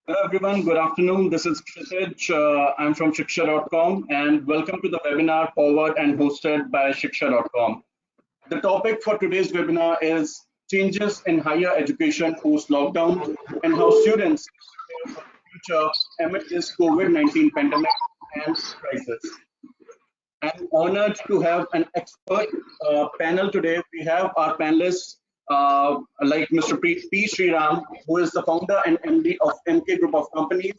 Hello everyone, good afternoon. This is Kshitij. I'm from shiksha.com and welcome to the webinar powered and hosted by shiksha.com. The topic for today's webinar is changes in higher education post-lockdown and how students prepare for the future amid this COVID-19 pandemic and crisis. I'm honored to have an expert panel today. We have our panelists like Mr. P. Sriram, who is the founder and MD of MK Group of Companies.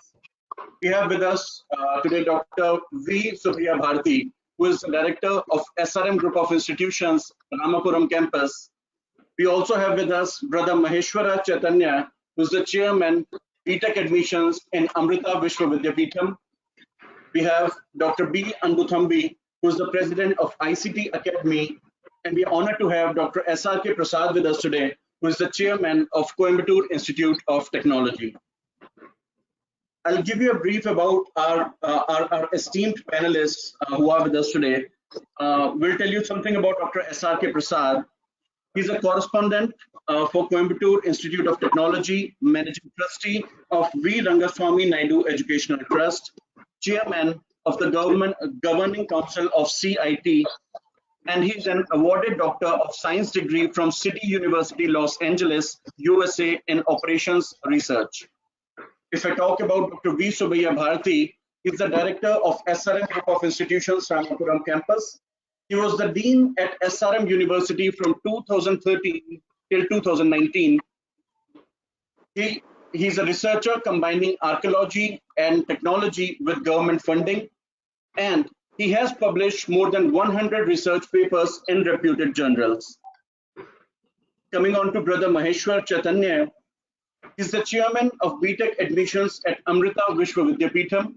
We have with us today Dr. V. Subbiya Bharati, who is the director of SRM Group of Institutions, Ramapuram campus. We also have with us Brother Maheshwara Chaitanya, who is the chairman, BTech admissions in Amrita Vishwa Vidyapeetham. We have Dr. B. Anbuthambi, who is the president of ICT Academy, and we are honored to have Dr. S.R.K. Prasad with us today, who is the chairman of Coimbatore Institute of Technology. I'll give you a brief about our esteemed panelists who are with us today. We'll tell you something about Dr. S.R.K. Prasad. He's a correspondent for Coimbatore Institute of Technology, managing trustee of V. Rangaswamy Naidu Educational Trust, chairman of the governing council of CIT, and he's an awarded Doctor of Science degree from City University, Los Angeles, USA in Operations Research. If I talk about Dr. V. Subbiya Bharati, he's the director of SRM Group of Institutions, Ramapuram campus. He was the dean at SRM University from 2013 till 2019. He's a researcher combining archaeology and technology with government funding, and he has published more than 100 research papers in reputed journals. Coming on to Brother Maheshwar Chaitanya, he's the chairman of BTech admissions at Amrita Vishwa Vidyapeetham.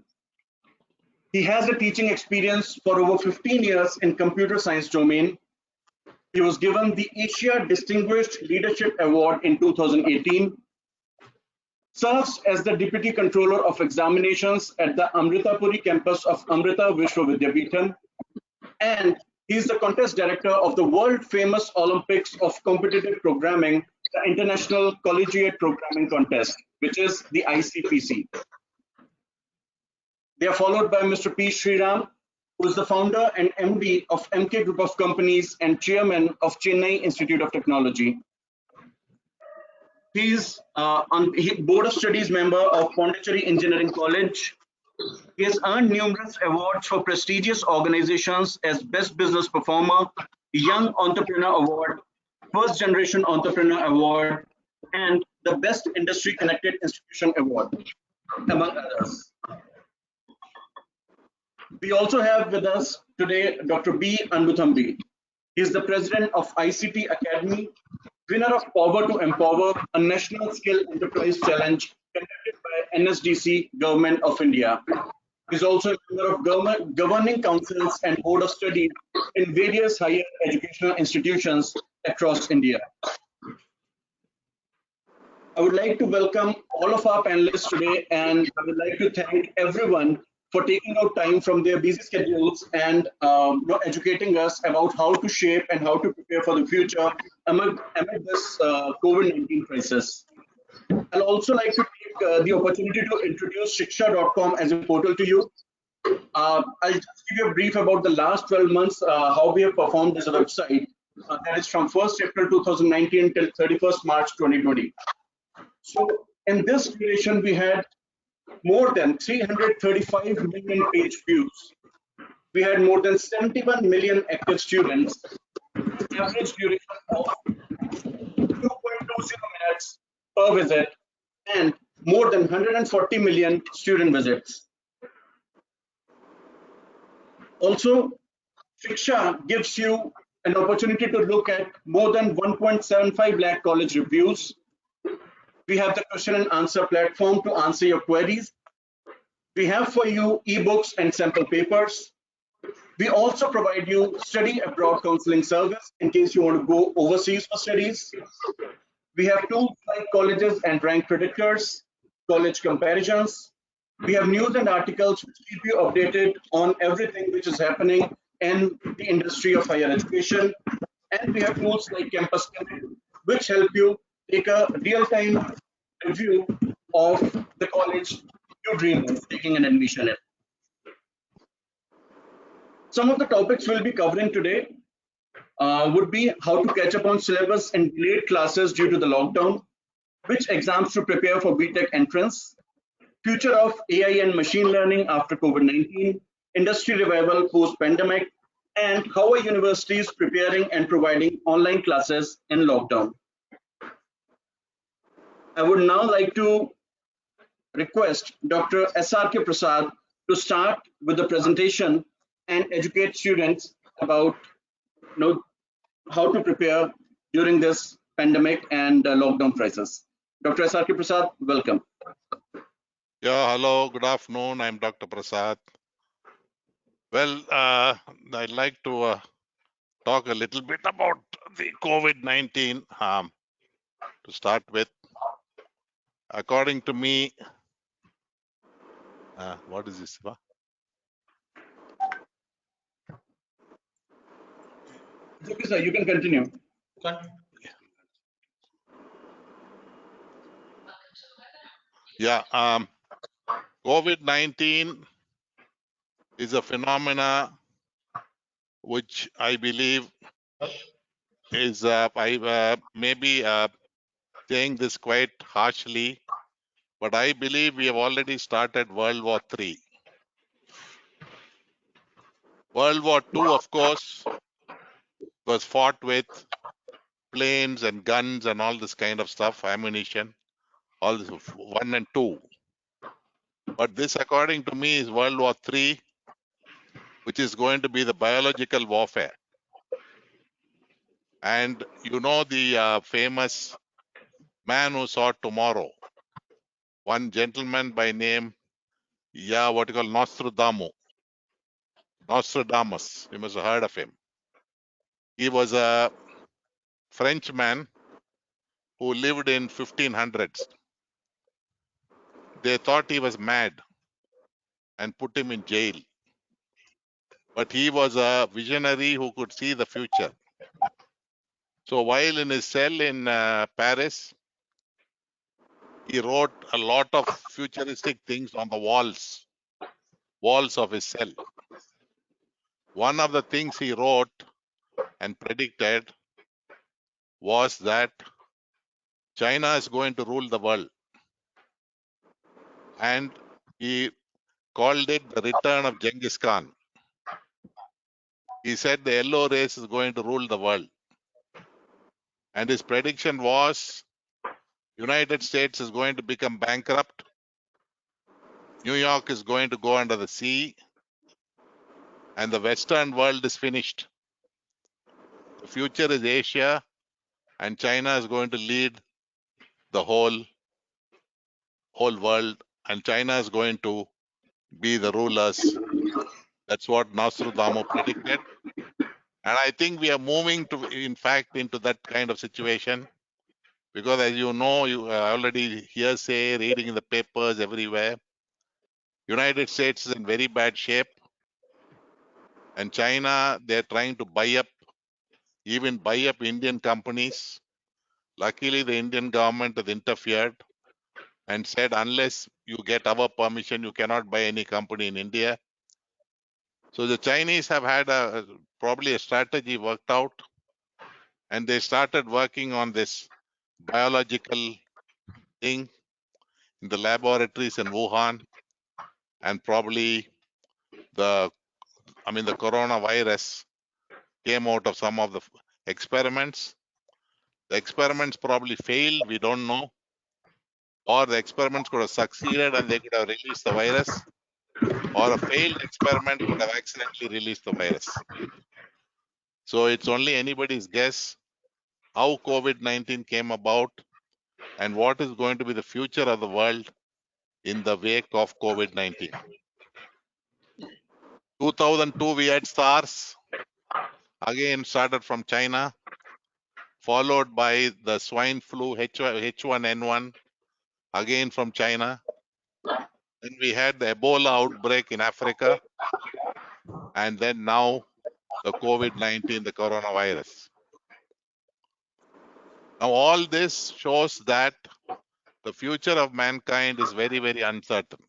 He has a teaching experience for over 15 years in computer science domain. He was given the Asia Distinguished Leadership Award in 2018. Serves as the Deputy Controller of Examinations at the Amritapuri campus of Amrita Vishwa Vidyapeetham, and he's the contest director of the world-famous Olympics of Competitive Programming, the International Collegiate Programming Contest, which is the ICPC. They are followed by Mr. P. Sriram, who is the founder and MD of MK Group of Companies and chairman of Chennai Institute of Technology. He's Board of Studies member of Pondicherry Engineering College. He has earned numerous awards for prestigious organizations as Best Business Performer, Young Entrepreneur Award, First Generation Entrepreneur Award, and the Best Industry Connected Institution Award, among others. We also have with us today Dr. B. Anbuthambi. He is the president of ICT Academy, winner of Power to Empower, a national skill enterprise challenge conducted by NSDC, Government of India. He is also a member of governing councils and board of studies in various higher educational institutions across India. I would like to welcome all of our panelists today, and I would like to thank everyone for taking out time from their busy schedules and educating us about how to shape and how to prepare for the future amid this COVID-19 crisis. I'll also like to take the opportunity to introduce shiksha.com as a portal to you. I'll just give you a brief about the last 12 months, how we have performed as a website. That is from 1st April 2019 till 31st March 2020. So in this duration, we had more than 335 million page views. We had more than 71 million active students, average duration of 2.20 minutes per visit, and more than 140 million student visits. Also, Shiksha gives you an opportunity to look at more than 1.75 lakh college reviews. We have the question and answer platform to answer your queries. We have for you ebooks and sample papers. We also provide you study abroad counseling service in case you want to go overseas for studies. We have tools like colleges and rank predictors, college comparisons. We have news and articles which keep you updated on everything which is happening in the industry of higher education. And we have tools like Campus Connect, which help you take a real-time review of the college you dream of taking an admission in. Some of the topics we'll be covering today would be how to catch up on syllabus in delayed classes due to the lockdown, which exams to prepare for BTech entrance, future of AI and machine learning after COVID-19, industry revival post-pandemic, and how are universities preparing and providing online classes in lockdown. I would now like to request Dr. SRK Prasad to start with the presentation and educate students about how to prepare during this pandemic and lockdown crisis. Dr. SRK Prasad, welcome. Yeah, hello, good afternoon. I'm Dr. Prasad. Well, I'd like to talk a little bit about the COVID-19 to start with. According to me, what is this? Okay, sir, you can continue. Yeah, COVID-19 is a phenomena which I believe is, I maybe saying this quite harshly, but I believe we have already started World War III. World War II, of course, was fought with planes and guns and all this kind of stuff, ammunition, all this 1 and 2. But this, according to me, is World War III, which is going to be the biological warfare. And you know the famous man who saw tomorrow, one gentleman by name, what you call Nostradamus. You must have heard of him. He was a Frenchman who lived in 1500s. They thought he was mad and put him in jail. But he was a visionary who could see the future. So while in his cell in Paris, he wrote a lot of futuristic things on the walls of his cell. One of the things he wrote and predicted was that China is going to rule the world. And he called it the return of Genghis Khan. He said the yellow race is going to rule the world. And his prediction was United States is going to become bankrupt. New York is going to go under the sea. And the Western world is finished. The future is Asia, and China is going to lead the whole world, and China is going to be the rulers. That's what Nostradamus predicted. And I think we are moving to, in fact, into that kind of situation. Because as you know, you already hearsay, reading in the papers everywhere, United States is in very bad shape. And China, they're trying to buy up Indian companies. Luckily, the Indian government has interfered and said, unless you get our permission, you cannot buy any company in India. So the Chinese have had probably a strategy worked out, and they started working on this biological thing in the laboratories in Wuhan, and probably the coronavirus came out of some of the experiments. The experiments probably failed, we don't know, or the experiments could have succeeded and they could have released the virus, or a failed experiment could have accidentally released the virus. So it's only anybody's guess how COVID-19 came about and what is going to be the future of the world in the wake of COVID-19. 2002 we had SARS, again started from China, followed by the swine flu H1N1, again from China. Then we had the Ebola outbreak in Africa, and then now the COVID-19, the coronavirus. Now all this shows that the future of mankind is very, very uncertain.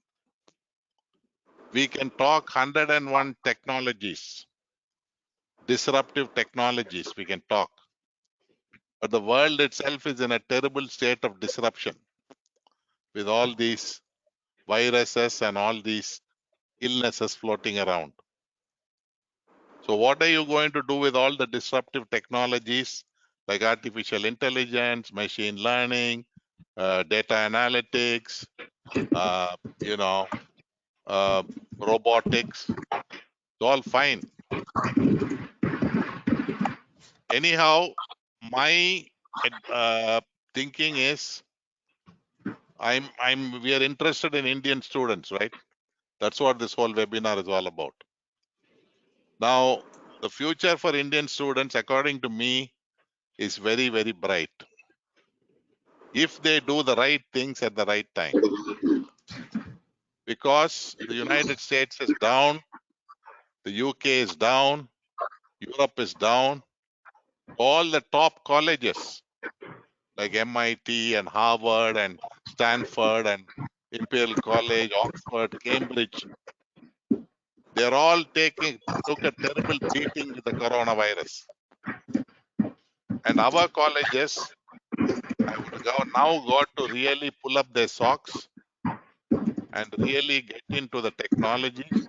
We can talk 101 technologies, disruptive technologies, we can talk. But the world itself is in a terrible state of disruption with all these viruses and all these illnesses floating around. So what are you going to do with all the disruptive technologies like artificial intelligence, machine learning, data analytics, uh, you know, uh, robotics? It's all fine. Anyhow, my thinking is we are interested in Indian students, right? That's what this whole webinar is all about. Now, the future for Indian students, according to me, is very, very bright if they do the right things at the right time. Because the United States is down, the UK is down, Europe is down, all the top colleges like MIT and Harvard and Stanford and Imperial College, Oxford, Cambridge, they're all took a terrible beating with the coronavirus. And our colleges have now got to really pull up their socks and really get into the technologies.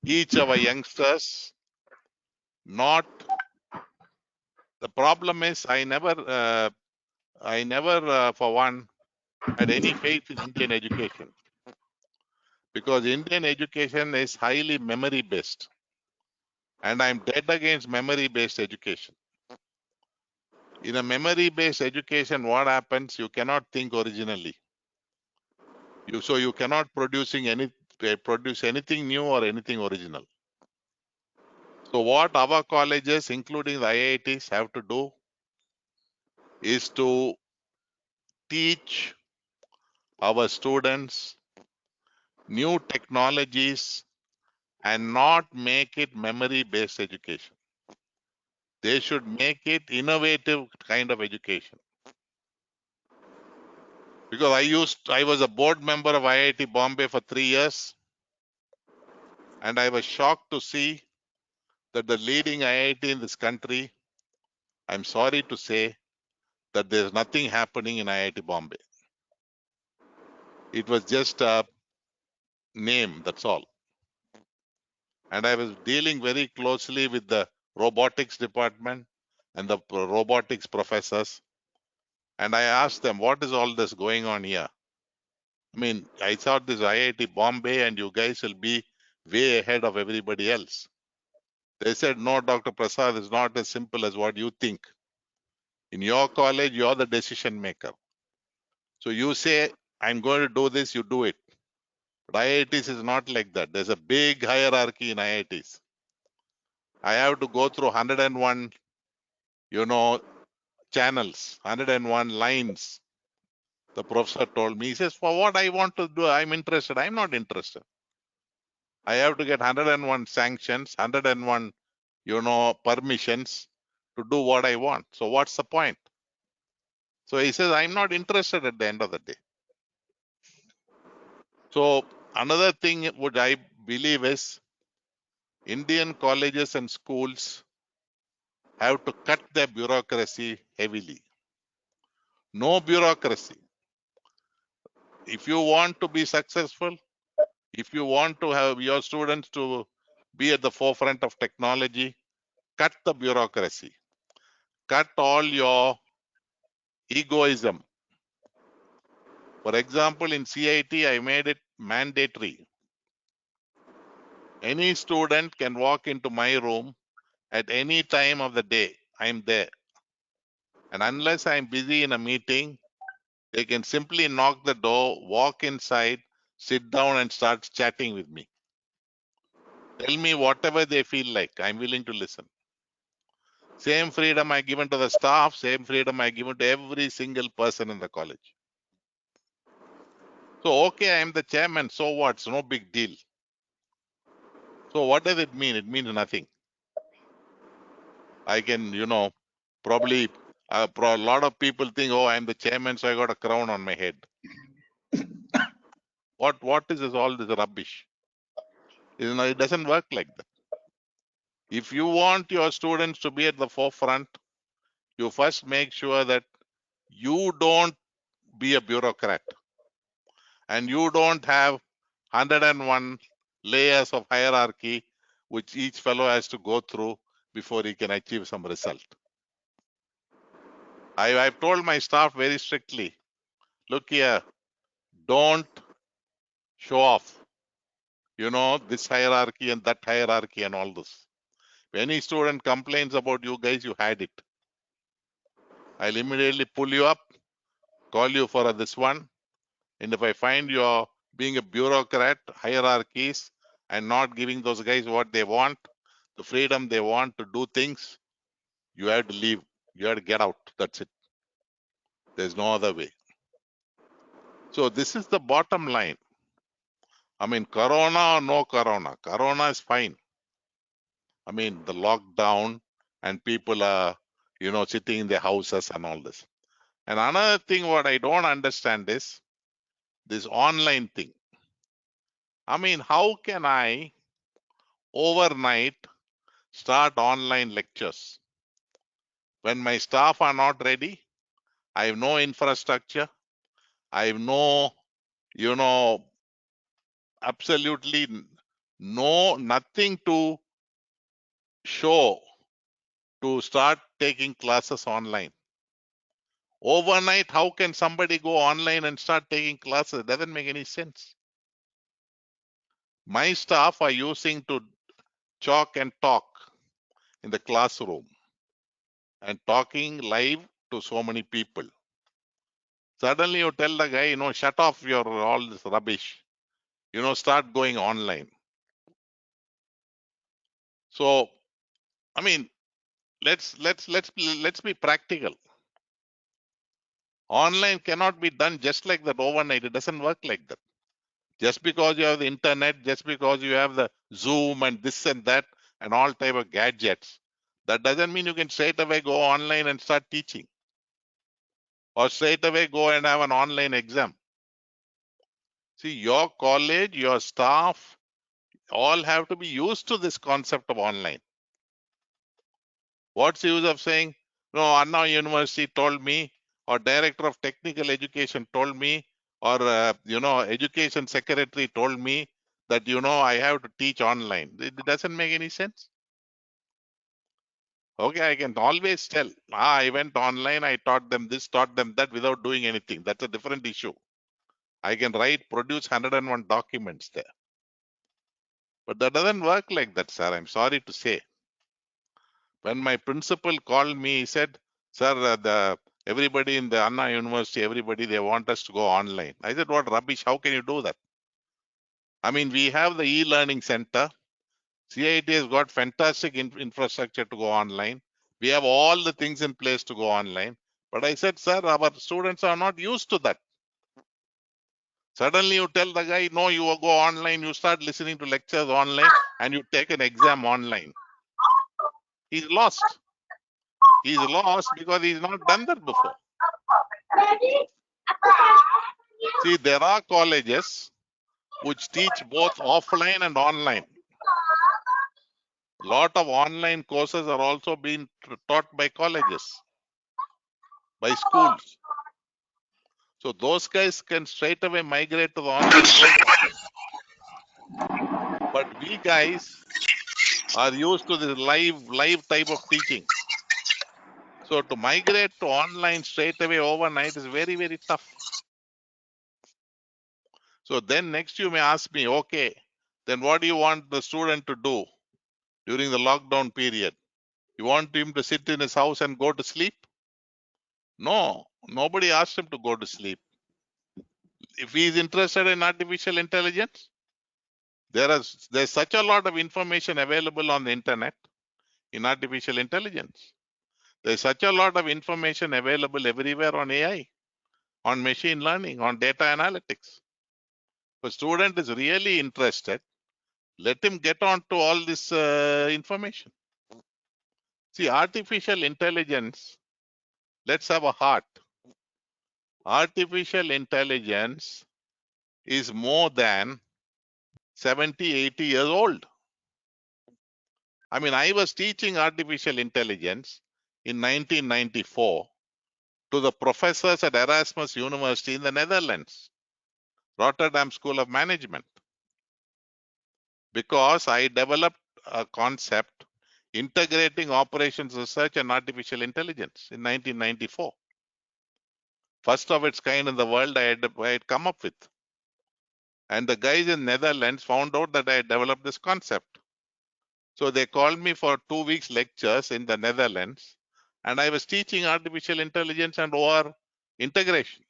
Each of our youngsters, not the problem is I never for one had any faith in Indian education because Indian education is highly memory based, and I'm dead against memory based education. In a memory based education, what happens? You cannot think originally. You cannot produce anything new or anything original. So what our colleges, including the IITs, have to do is to teach our students new technologies and not make it memory based education. They should make it innovative kind of education. Because I was a board member of IIT Bombay for 3 years, and I was shocked to see that the leading IIT in this country, I'm sorry to say that there's nothing happening in IIT Bombay. It was just a name, that's all. And I was dealing very closely with the robotics department and the robotics professors. And I asked them, what is all this going on here? I mean, I thought this IIT Bombay and you guys will be way ahead of everybody else. They said, no, Dr. Prasad, it's not as simple as what you think. In your college, you're the decision maker. So you say, I'm going to do this, you do it. But IITs is not like that. There's a big hierarchy in IITs. I have to go through 101, channels, 101 lines. The professor told me, he says, for what I want to do, I'm interested. I'm not interested. I have to get 101 sanctions, 101, permissions to do what I want. So what's the point? So he says, I'm not interested at the end of the day. So another thing what I believe is Indian colleges and schools have to cut their bureaucracy heavily. No bureaucracy. If you want to be successful, if you want to have your students to be at the forefront of technology, cut the bureaucracy. Cut all your egoism. For example, in CIT, I made it mandatory. Any student can walk into my room at any time of the day. I'm there. And unless I'm busy in a meeting, they can simply knock the door, walk inside, sit down and start chatting with me. Tell me whatever they feel like. I'm willing to listen. Same freedom I given to the staff, same freedom I given to every single person in the college. So, okay, I'm the chairman. So what? It's no big deal. So what does it mean? It means nothing. I can, probably A lot of people think, oh, I'm the chairman, so I got a crown on my head. What is this, all this rubbish? It doesn't work like that. If you want your students to be at the forefront, you first make sure that you don't be a bureaucrat and you don't have 101 layers of hierarchy which each fellow has to go through before he can achieve some result. I've told my staff very strictly, look here, don't show off, this hierarchy and that hierarchy and all this. If any student complains about you guys, you had it. I'll immediately pull you up, call you for this one. And if I find you're being a bureaucrat, hierarchies, and not giving those guys what they want, the freedom they want to do things, you have to leave. You have to get out. That's it. There's no other way. So this is the bottom line. I mean, corona or no corona, corona is fine. I mean, the lockdown and people are, sitting in their houses and all this. And another thing what I don't understand is this online thing. I mean, how can I overnight start online lectures when my staff are not ready? I have no infrastructure. I have no, absolutely nothing to show to start taking classes online. Overnight, how can somebody go online and start taking classes? It doesn't make any sense. My staff are using to chalk and talk in the classroom and talking live to so many people. Suddenly you tell the guy, shut off your all this rubbish, start going online. So, I mean, let's be practical. Online cannot be done just like that overnight. It doesn't work like that. Just because you have the internet, just because you have the Zoom and this and that and all type of gadgets, that doesn't mean you can straight away go online and start teaching or straight away go and have an online exam. See, your college, your staff, all have to be used to this concept of online. What's the use of saying, no, Anna University told me, or Director of Technical Education told me, or, Education Secretary told me that, I have to teach online. It doesn't make any sense. Okay, I can always tell, I went online, I taught them this, taught them that without doing anything. That's a different issue. I can produce 101 documents there. But that doesn't work like that, sir. I'm sorry to say. When my principal called me, he said, sir, everybody in the Anna University, everybody, they want us to go online. I said, what rubbish? How can you do that? I mean, we have the e-learning center. CIT has got fantastic infrastructure to go online. We have all the things in place to go online. But I said, sir, our students are not used to that. Suddenly you tell the guy, no, you will go online, you start listening to lectures online, and you take an exam online. He's lost. He's lost because he's not done that before. See, there are colleges which teach both offline and online. A lot of online courses are also being taught by colleges, by schools. So those guys can straight away migrate to the online program. But we guys are used to this live type of teaching. So to migrate to online straight away overnight is very, very tough. So then next you may ask me, okay, then what do you want the student to do during the lockdown period? You want him to sit in his house and go to sleep? No, nobody asked him to go to sleep. If he is interested in artificial intelligence, there's such a lot of information available on the internet in artificial intelligence. There's such a lot of information available everywhere on AI, on machine learning, on data analytics. If a student is really interested, let him get on to all this information. See, artificial intelligence let's have a heart. Artificial intelligence is more than 70, 80 years old. I mean, I was teaching artificial intelligence in 1994 to the professors at Erasmus University in the Netherlands, Rotterdam School of Management, because I developed a concept integrating operations research and artificial intelligence in 1994. First of its kind in the world I had come up with. And the guys in Netherlands found out that I had developed this concept. So they called me for 2 weeks lectures in the Netherlands, and I was teaching artificial intelligence and OR integration.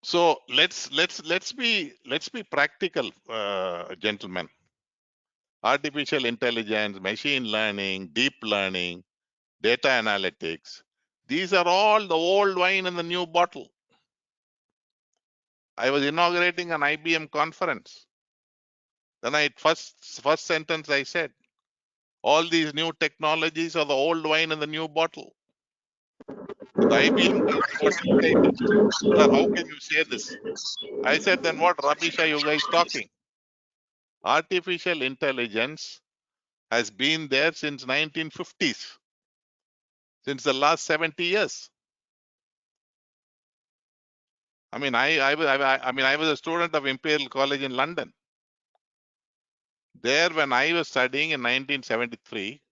So let's be practical, gentlemen. Artificial intelligence, machine learning, deep learning, data analytics. These are all the old wine in the new bottle. I was inaugurating an IBM conference. Then first sentence I said, all these new technologies are the old wine in the new bottle. And the IBM guys got irritated. Sir, how can you say this? I said, then what rubbish are you guys talking? Artificial intelligence has been there since 1950s, since the last 70 years. I mean, I was a student of Imperial College in London. There, when I was studying in 1973,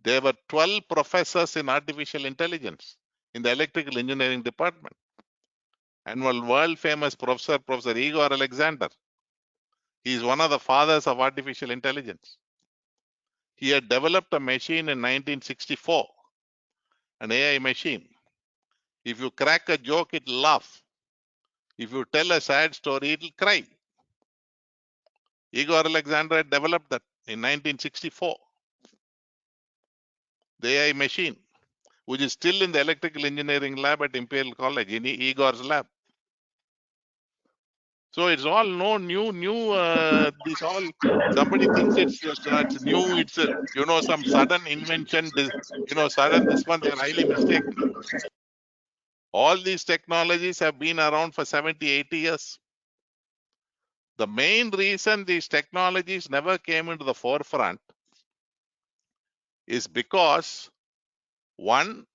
there were 12 professors in artificial intelligence in the electrical engineering department. And one world famous professor, Professor Igor Alexander, he is one of the fathers of artificial intelligence. He had developed a machine in 1964, an AI machine. If you crack a joke, it'll laugh. If you tell a sad story, it'll cry. Igor Alexander had developed that in 1964. The AI machine, which is still in the electrical engineering lab at Imperial College, in Igor's lab. So it's all no new. This all somebody thinks it's new. It's some sudden invention. Sudden this one. They're highly mistaken. All these technologies have been around for 70, 80 years. The main reason these technologies never came into the forefront is because, one,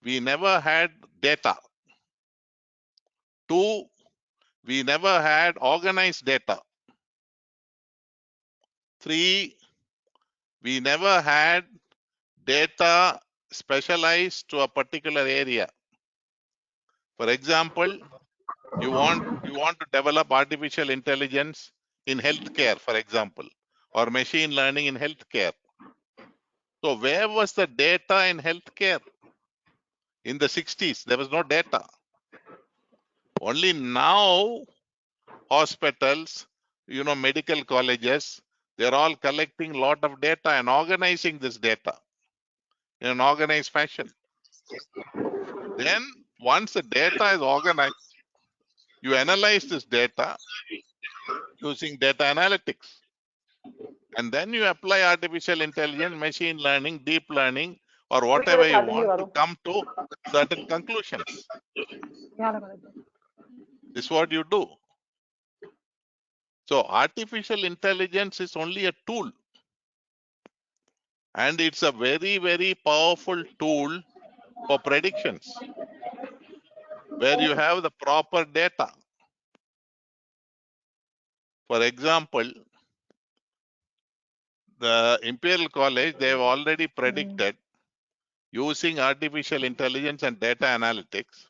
we never had data. Two, we never had organized data. Three, we never had data specialized to a particular area. For example, you want to develop artificial intelligence in healthcare, for example, or machine learning in healthcare. So where was the data in healthcare? In the 60s, there was no data. Only now, hospitals, medical colleges, they're all collecting a lot of data and organizing this data in an organized fashion. Then, once the data is organized, you analyze this data using data analytics. And then you apply artificial intelligence, machine learning, deep learning, or whatever you want to come to certain conclusions. This is what you do. So artificial intelligence is only a tool. And it's a very, very powerful tool for predictions, where you have the proper data. For example, the Imperial College, they have already predicted using artificial intelligence and data analytics,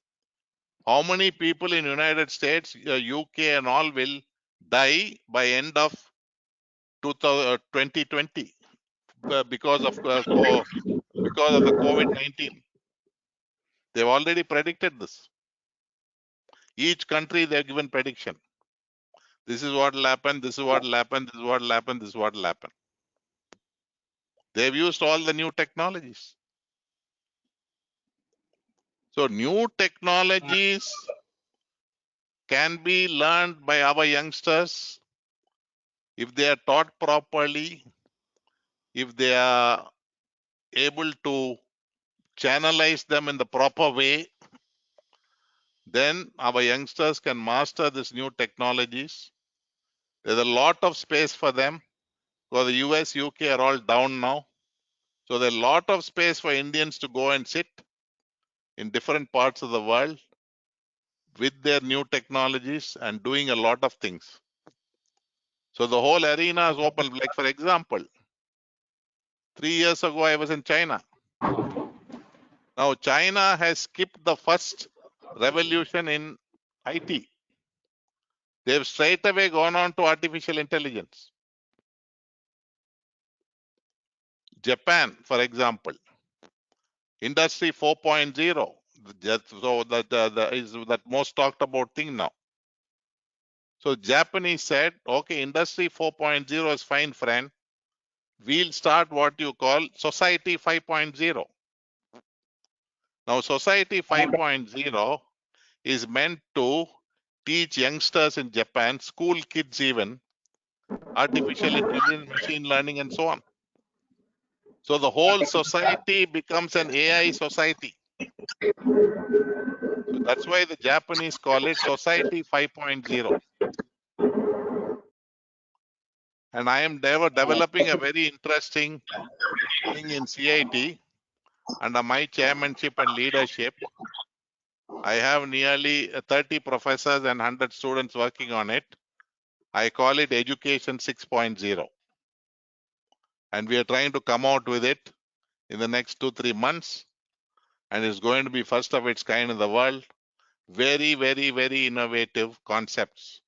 how many people in United States, UK and all will die by end of 2020 because of the COVID-19. They've already predicted this. Each country they've given prediction. This is what will happen, this is what will happen, this is what will happen, this is what will happen. They've used all the new technologies. So new technologies can be learned by our youngsters if they are taught properly, if they are able to channelize them in the proper way, then our youngsters can master these new technologies. There's a lot of space for them because the US, UK are all down now. So there's a lot of space for Indians to go and sit in different parts of the world with their new technologies and doing a lot of things. So the whole arena is open. Like, for example, 3 years ago, I was in China. Now, China has skipped the first revolution in IT. They've straight away gone on to artificial intelligence. Japan, for example, Industry 4.0. So that is that most talked about thing now. So Japanese said, okay, Industry 4.0 is fine, friend. We'll start what you call Society 5.0. Now, Society 5.0 is meant to teach youngsters in Japan, school kids even, artificial intelligence, machine learning, and so on. So the whole society becomes an AI society. So that's why the Japanese call it Society 5.0. And I am developing a very interesting thing in CIT under my chairmanship and leadership. I have nearly 30 professors and 100 students working on it. I call it Education 6.0. And we are trying to come out with it in the next 2-3 months. And it's going to be first of its kind in the world. Very, very, very innovative concepts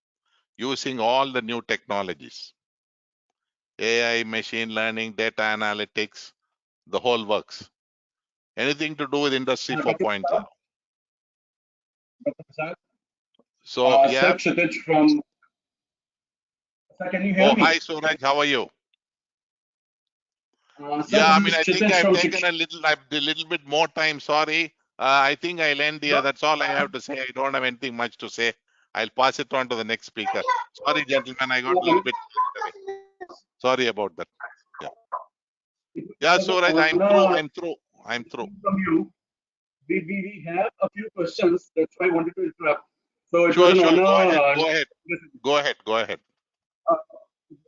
using all the new technologies. AI, machine learning, data analytics, the whole works. Anything to do with Industry 4.0. Dr. Prasad, So, Sir yeah. Kshitij from. Sir, can you hear Oh, hi, me? Suraj. How are you? Sir, Yeah, I this mean, is I think Kshitij I've from taken Shiksha. a little bit more time. Sorry. I think I'll end here. No, That's all I have to say. I don't have anything much to say. I'll pass it on to the next speaker. Sorry, gentlemen. I got a little bit carried away. Sorry about that. Yeah. it Yeah, was an Suraj, I'm through. honor I'm through. I'm through. from you. We have a few questions. That's why I wanted to interrupt. So it was Sure, an sure. honor. Go ahead. Go ahead. Go ahead. Go ahead.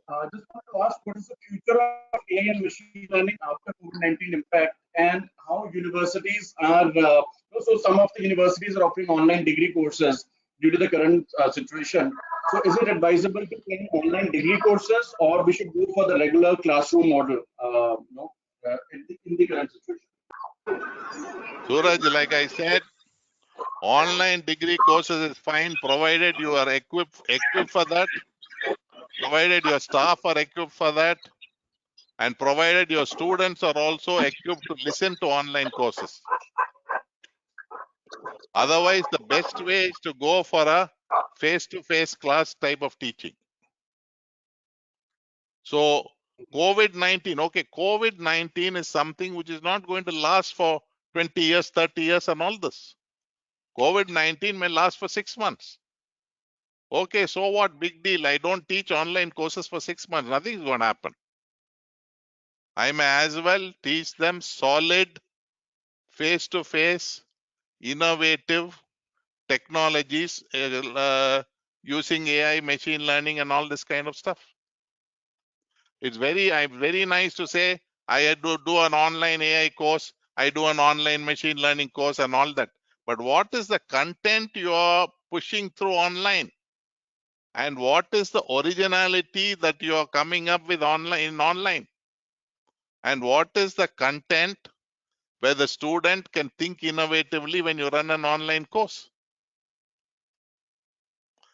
Uh, just want to ask, what is the future of AI and machine learning after COVID-19 impact, and how universities are? So some of the universities are offering online degree courses due to the current situation. So is it advisable to take online degree courses, or we should go for the regular classroom model? In the current situation. Suraj, like I said, online degree courses is fine provided you are equipped for that, provided your staff are equipped for that, and provided your students are also equipped to listen to online courses. Otherwise, the best way is to go for a face-to-face class type of teaching. So COVID-19, okay, COVID-19 is something which is not going to last for 20 years, 30 years and all this. COVID-19 may last for 6 months. Okay, so what? Big deal. I don't teach online courses for 6 months. Nothing is going to happen. I may as well teach them solid, face-to-face, innovative technologies using AI, machine learning, and all this kind of stuff. It's very nice to say I do an online AI course, I do an online machine learning course, and all that. But what is the content you are pushing through online? And what is the originality that you are coming up with online? And what is the content where the student can think innovatively when you run an online course?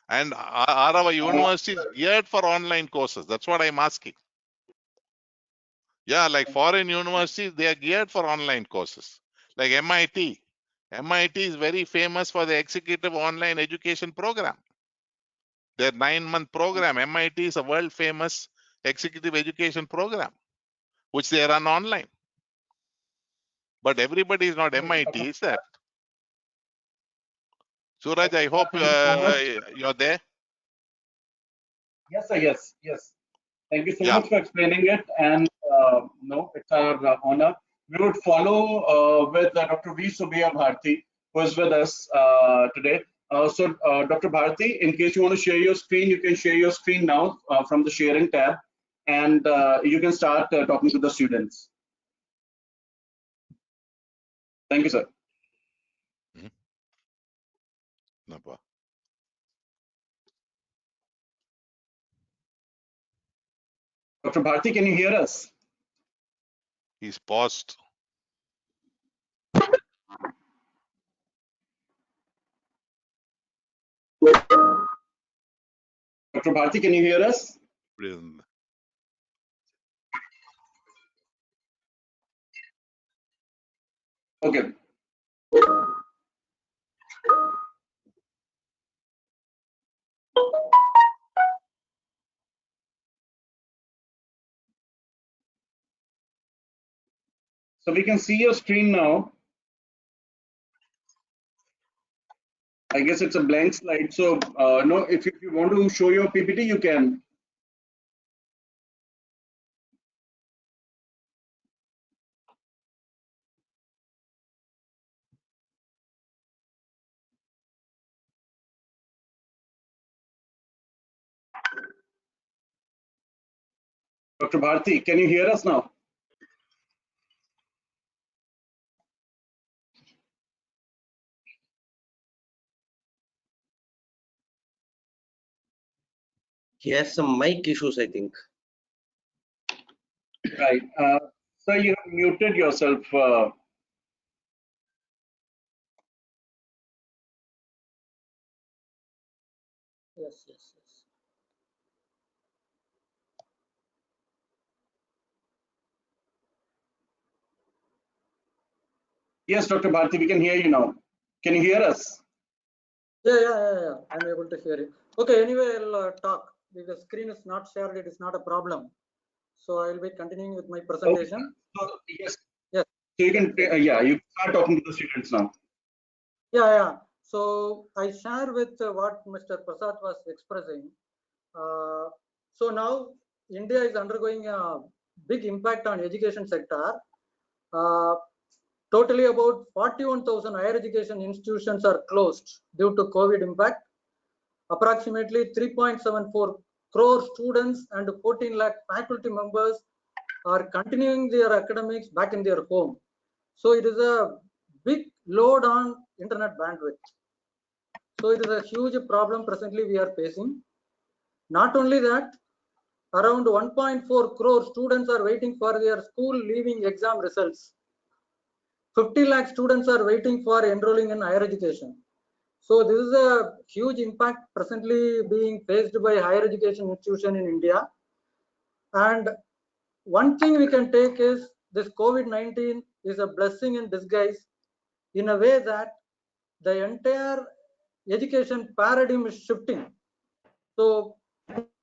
And are our universities geared for online courses? That's what I'm asking. Yeah, like foreign universities, they are geared for online courses. Like MIT. MIT is very famous for the executive online education program. Their 9-month program, MIT is a world famous executive education program, which they run online. But everybody is not MIT, is that? Suraj, I hope Thank you so much. you're there. Yes, sir. Yes. Thank you so Yeah. much for explaining it, and no, it's our honor. we would follow with Dr. V. Subbiya Bharti, who is with us today. Dr. Bharti, in case you want to share your screen, you can share your screen now from the sharing tab, and you can start talking to the students. Thank you, sir. Napa. Dr. Bharti, can you hear us? He's paused. Dr. Bharti, can you hear us? Okay. So we can see your screen now. I guess it's a blank slide. So no, if you want to show your PPT, you can. Dr. Bharti, can you hear us now? He has some mic issues, I think. Right. So you have muted yourself. Yes, yes, yes. Yes, Dr. Bharti, we can hear you now. Can you hear us? Yeah. I'm able to hear you. Okay, anyway, I'll talk. If the screen is not shared, it is not a problem. So I'll be continuing with my presentation. Okay. So, yes. Yes. So you can, you start talking to the students now. Yeah. So I share with what Mr. Prasad was expressing. So now India is undergoing a big impact on education sector. Totally about 41,000 higher education institutions are closed due to COVID impact. Approximately 3.74 crore students and 14 lakh faculty members are continuing their academics back in their home. So it is a big load on internet bandwidth. So it is a huge problem presently we are facing. Not only that, around 1.4 crore students are waiting for their school leaving exam results. 50 lakh students are waiting for enrolling in higher education. So this is a huge impact presently being faced by higher education institution in India. And one thing we can take is this COVID-19 is a blessing in disguise in a way that the entire education paradigm is shifting. So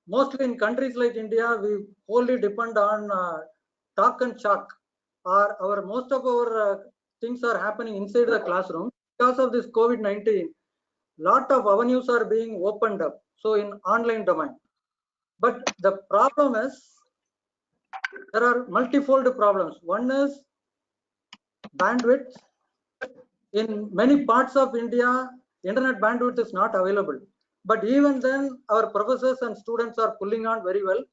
mostly in countries like India, we wholly depend on talk and chalk. Our most of our things are happening inside the classroom. Because of this COVID-19, lot of avenues are being opened up. So in online domain. But the problem is there are multifold problems. One is bandwidth. In many parts of India, internet bandwidth is not available. But even then, our professors and students are pulling on very well.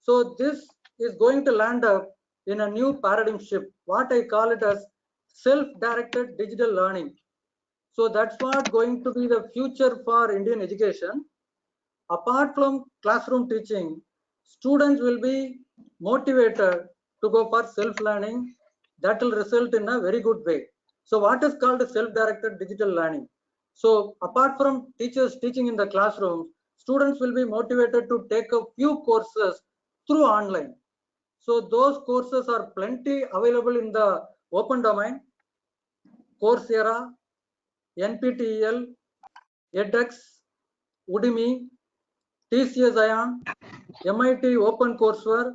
So this is going to land up in a new paradigm shift, what I call it as self-directed digital learning. So that's what going to be the future for Indian education. Apart from classroom teaching, students will be motivated to go for self-learning. That will result in a very good way. So what is called self-directed digital learning? So apart from teachers teaching in the classroom, students will be motivated to take a few courses through online. So those courses are plenty available in the open domain. Coursera, NPTEL, edX, Udemy, TCS Ion, MIT OpenCourseWare,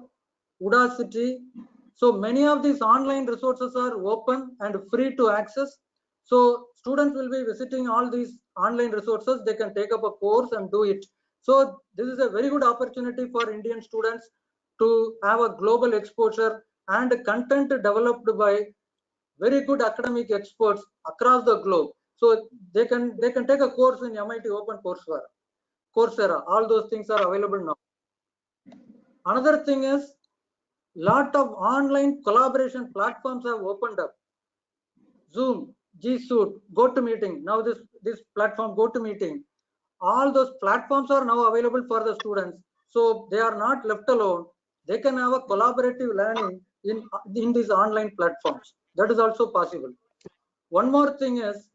Udacity. So many of these online resources are open and free to access. So students will be visiting all these online resources. They can take up a course and do it. So this is a very good opportunity for Indian students to have a global exposure and content developed by very good academic experts across the globe. So they can take a course in MIT Open Coursera. All those things are available now. Another thing is, lot of online collaboration platforms have opened up. Zoom, G Suite, GoToMeeting. Now this platform GoToMeeting. All those platforms are now available for the students. So they are not left alone. They can have a collaborative learning in these online platforms. That is also possible. One more thing is,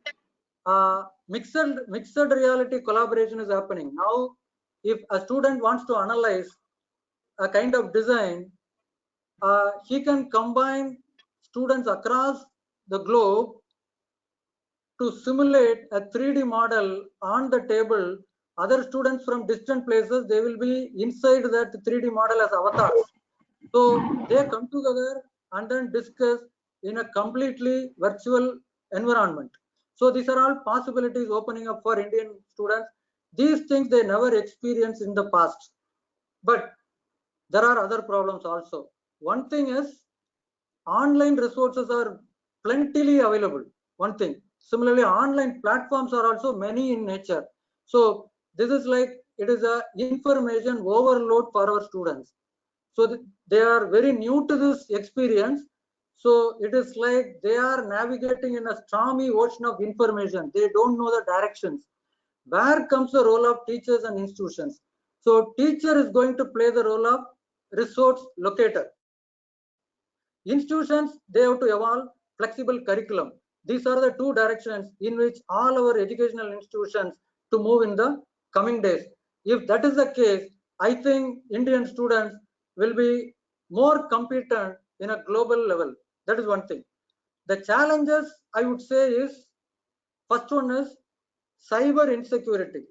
mixed reality collaboration is happening now. If a student wants to analyze a kind of design, he can combine students across the globe to simulate a 3D model on the table. Other students from distant places, they will be inside that 3D model as avatars. So they come together and then discuss in a completely virtual environment. So these are all possibilities opening up for Indian students. These things they never experienced in the past. But there are other problems also. One thing is, online resources are plentifully available. One thing. Similarly, online platforms are also many in nature. So this is like, it is a information overload for our students. So they are very new to this experience. So it is like they are navigating in a stormy ocean of information. They don't know the directions. Where comes the role of teachers and institutions? So teacher is going to play the role of resource locator. Institutions, they have to evolve flexible curriculum. These are the two directions in which all our educational institutions to move in the coming days. If that is the case, I think Indian students will be more competent in a global level. That is one thing. The challenges, I would say, is, first one is cyber insecurity.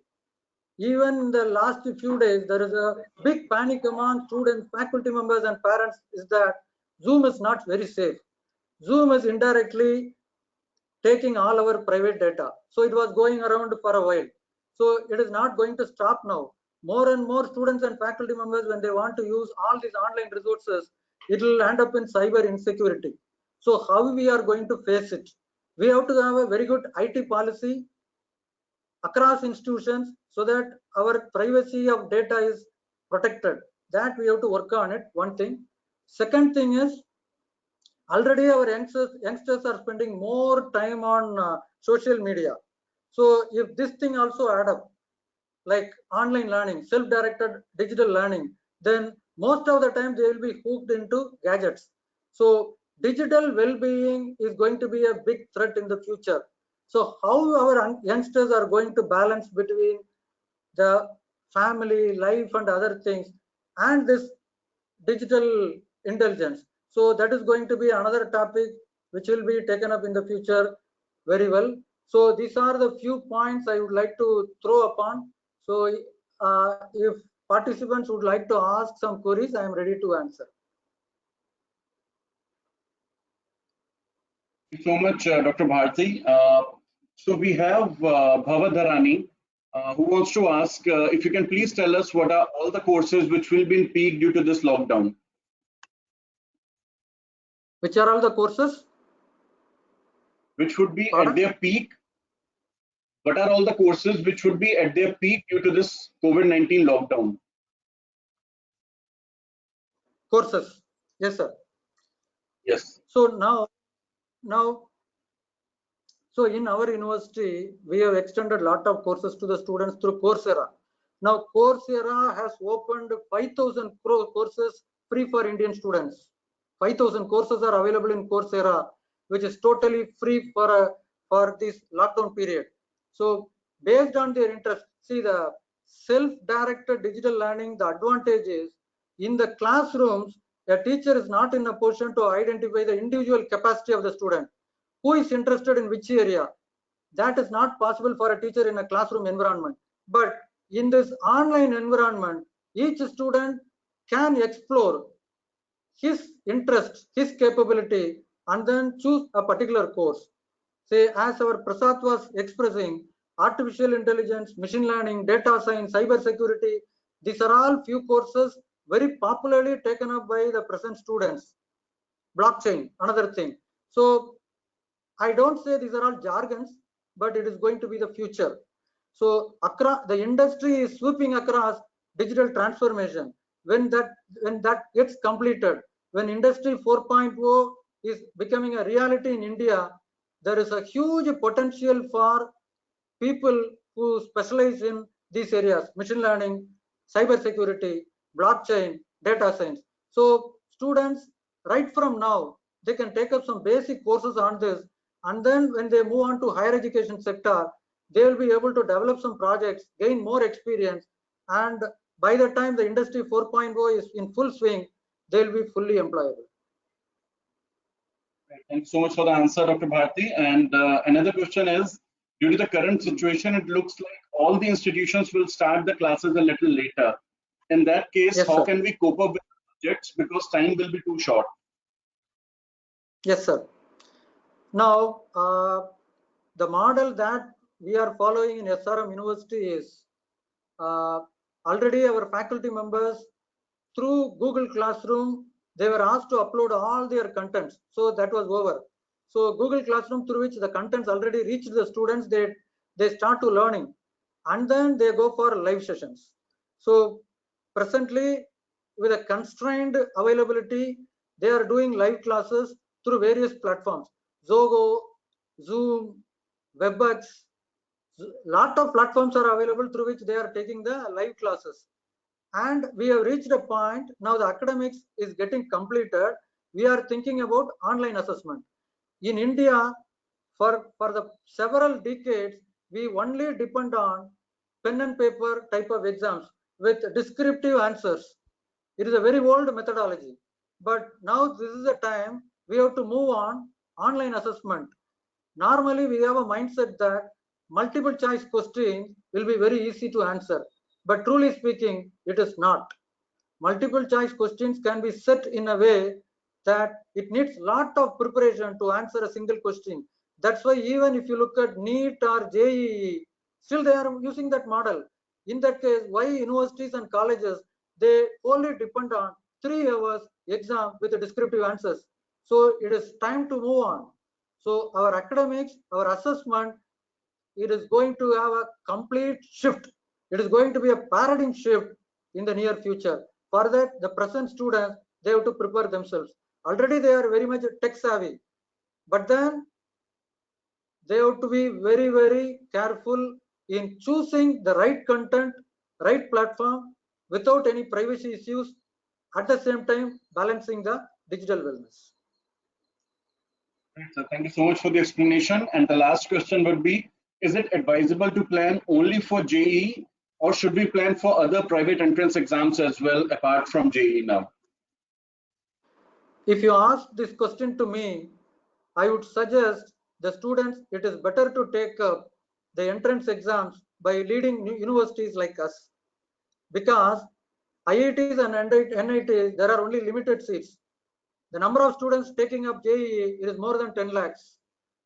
Even in the last few days, there is a big panic among students, faculty members, and parents is that Zoom is not very safe. Zoom is indirectly taking all our private data. So it was going around for a while. So it is not going to stop now. More and more students and faculty members, when they want to use all these online resources, it will end up in cyber insecurity. So how we are going to face it? We have to have a very good IT policy across institutions so that our privacy of data is protected. That we have to work on it, one thing. Second thing is, already our youngsters are spending more time on social media. So if this thing also add up, like online learning, self-directed digital learning, then most of the time they will be hooked into gadgets. So digital well-being is going to be a big threat in the future. So how our youngsters are going to balance between the family life and other things and this digital intelligence? So that is going to be another topic which will be taken up in the future very well. So these are the few points I would like to throw upon. So if participants would like to ask some queries, I am ready to answer. Thank you so much, Dr. Bharti. So we have Bhavadharani, who wants to ask if you can please tell us what are all the courses which will be in peak due to this lockdown. Which are all the courses? Which would be Pardon? at their peak? What are all the courses which would be at their peak due to this COVID-19 lockdown? Courses. Yes, sir. Yes. So now, so in our university, we have extended a lot of courses to the students through Coursera. Now, Coursera has opened 5,000 courses free for Indian students. 5,000 courses are available in Coursera, which is totally free for this lockdown period. So, based on their interest, see, the self-directed digital learning, the advantage is, in the classrooms, a teacher is not in a position to identify the individual capacity of the student. Who is interested in which area? That is not possible for a teacher in a classroom environment. But in this online environment, each student can explore his interest, his capability, and then choose a particular course. Say, as our Prasad was expressing, artificial intelligence, machine learning, data science, cyber security, these are all few courses very popularly taken up by the present students. Blockchain, another thing. So I don't say these are all jargons, but it is going to be the future. So across the industry is sweeping across digital transformation. When that gets completed, when Industry 4.0 is becoming a reality in India, there is a huge potential for people who specialize in these areas: machine learning, cyber security, blockchain, data science. So students, right from now, they can take up some basic courses on this, and then when they move on to higher education sector, they will be able to develop some projects, gain more experience, and by the time the Industry 4.0 is in full swing, they will be fully employable. Thank you so much for the answer, Dr. Bharti. And another question is, due to the current situation, it looks like all the institutions will start the classes a little later. In that case, Yes, how sir. can we cope up with subjects because time will be too short? Yes, sir. Now, the model that we are following in SRM University is already our faculty members through Google Classroom, they were asked to upload all their contents. So that was over. So Google Classroom, through which the contents already reached the students, they start to learning, and then they go for live sessions. So presently, with a constrained availability, they are doing live classes through various platforms: Zogo, Zoom, WebEx. Lot of platforms are available through which they are taking the live classes. And we have reached a point now, the academics is getting completed. We are thinking about online assessment. In India, for the several decades, we only depend on pen and paper type of exams with descriptive answers. It is a very old methodology. But now this is the time we have to move on online assessment. Normally, we have a mindset that multiple choice questions will be very easy to answer. But truly speaking, it is not. Multiple choice questions can be set in a way that it needs lot of preparation to answer a single question. That's why even if you look at NEET or JEE, still they are using that model. In that case, why universities and colleges, they only depend on 3 hours exam with the descriptive answers. So it is time to move on. So our academics, our assessment, it is going to have a complete shift. It is going to be a paradigm shift in the near future. For that, the present students, they have to prepare themselves. Already they are very much tech savvy, but then they have to be very, very careful in choosing the right content, right platform, without any privacy issues, at the same time balancing the digital wellness. Right, so thank you so much for the explanation. And the last question would be, is it advisable to plan only for JEE, or should we plan for other private entrance exams as well apart from JEE now? If you ask this question to me, I would suggest the students it is better to take up the entrance exams by leading universities like us, because IITs and NITs, there are only limited seats. The number of students taking up JEE is more than 10 lakhs,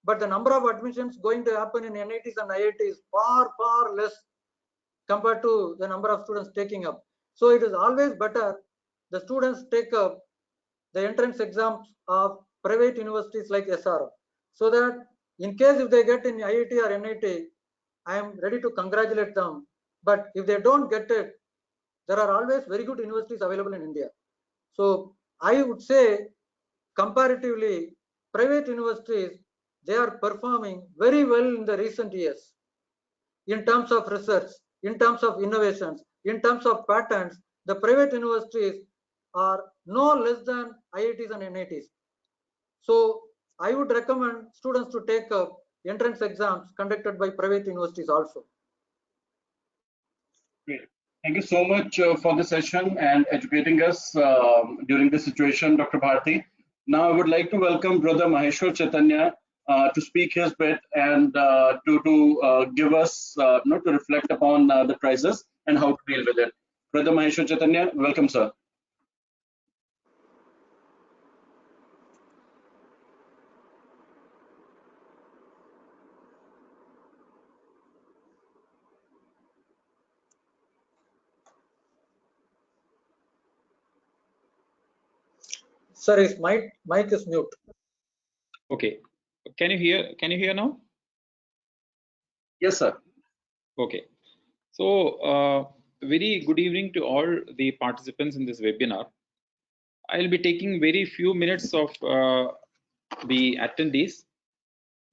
but the number of admissions going to happen in NITs and IITs is far, far less compared to the number of students taking up. So it is always better the students take up the entrance exams of private universities like SRO, so that in case if they get in IIT or NIT, I am ready to congratulate them. But if they don't get it, there are always very good universities available in India. So I would say comparatively, private universities, they are performing very well in the recent years in terms of research, in terms of innovations, in terms of patents. The private universities are no less than IITs and NITs. So I would recommend students to take up entrance exams conducted by private universities also. Great. Thank you so much for the session and educating us during this situation, Dr. Bharti. Now I would like to welcome Brother Maheshwar Chaitanya to speak his bit and to give us, to reflect upon the crisis and how to deal with it. Brother Maheshwar Chaitanya, welcome, sir. Sir, his mic is mute. Okay. Can you hear? Can you hear now? Yes, sir. Okay. So, very good evening to all the participants in this webinar. I'll be taking very few minutes of the attendees.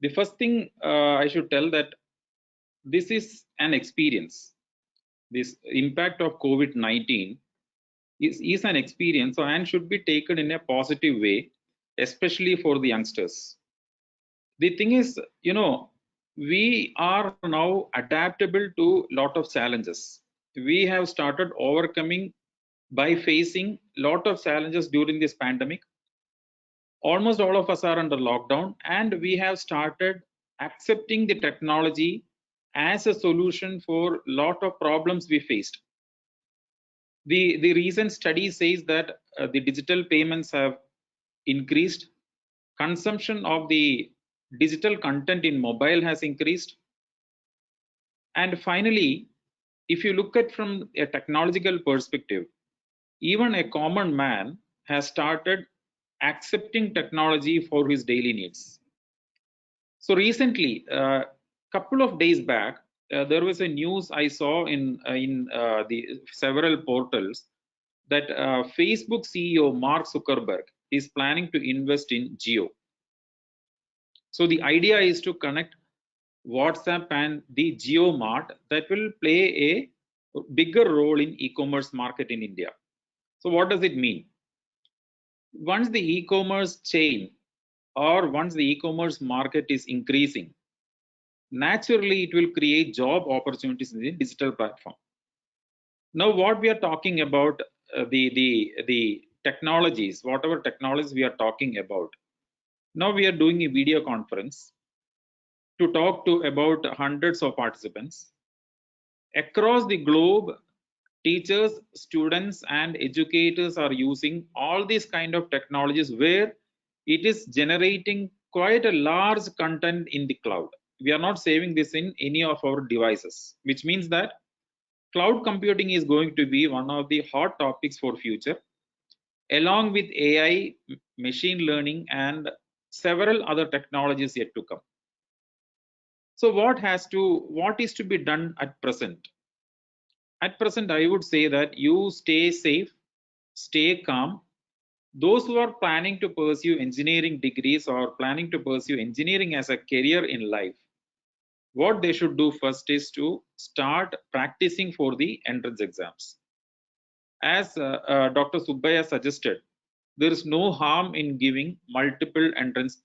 The first thing I should tell that this is an experience. This impact of COVID-19 is an experience and should be taken in a positive way, especially for the youngsters. The thing is, we are now adaptable to lot of challenges. We have started overcoming by facing lot of challenges during this pandemic. Almost all of us are under lockdown, and we have started accepting the technology as a solution for lot of problems we faced. The recent study says that the digital payments have increased, consumption of the digital content in mobile has increased, and finally, if you look at from a technological perspective, even a common man has started accepting technology for his daily needs. So recently, couple of days back, there was a news I saw in the several portals that Facebook CEO Mark Zuckerberg is planning to invest in Geo. So the idea is to connect WhatsApp and the Geo Mart that will play a bigger role in e-commerce market in India. So what does it mean? Once the e-commerce chain or once the e-commerce market is increasing, naturally it will create job opportunities in the digital platform. Now what we are talking about, the technologies, whatever technologies we are talking about, now we are doing a video conference to talk to about hundreds of participants across the globe. Teachers, students and educators are using all these kind of technologies where it is generating quite a large content in the cloud. We are not saving this in any of our devices, which means that cloud computing is going to be one of the hot topics for future, along with AI, machine learning and several other technologies yet to come. So what is to be done at present? At present, I would say that you stay safe, stay calm. Those who are planning to pursue engineering degrees or planning to pursue engineering as a career in life, what they should do first is to start practicing for the entrance exams. As Dr. Subbaya suggested, there is no harm in giving multiple entrance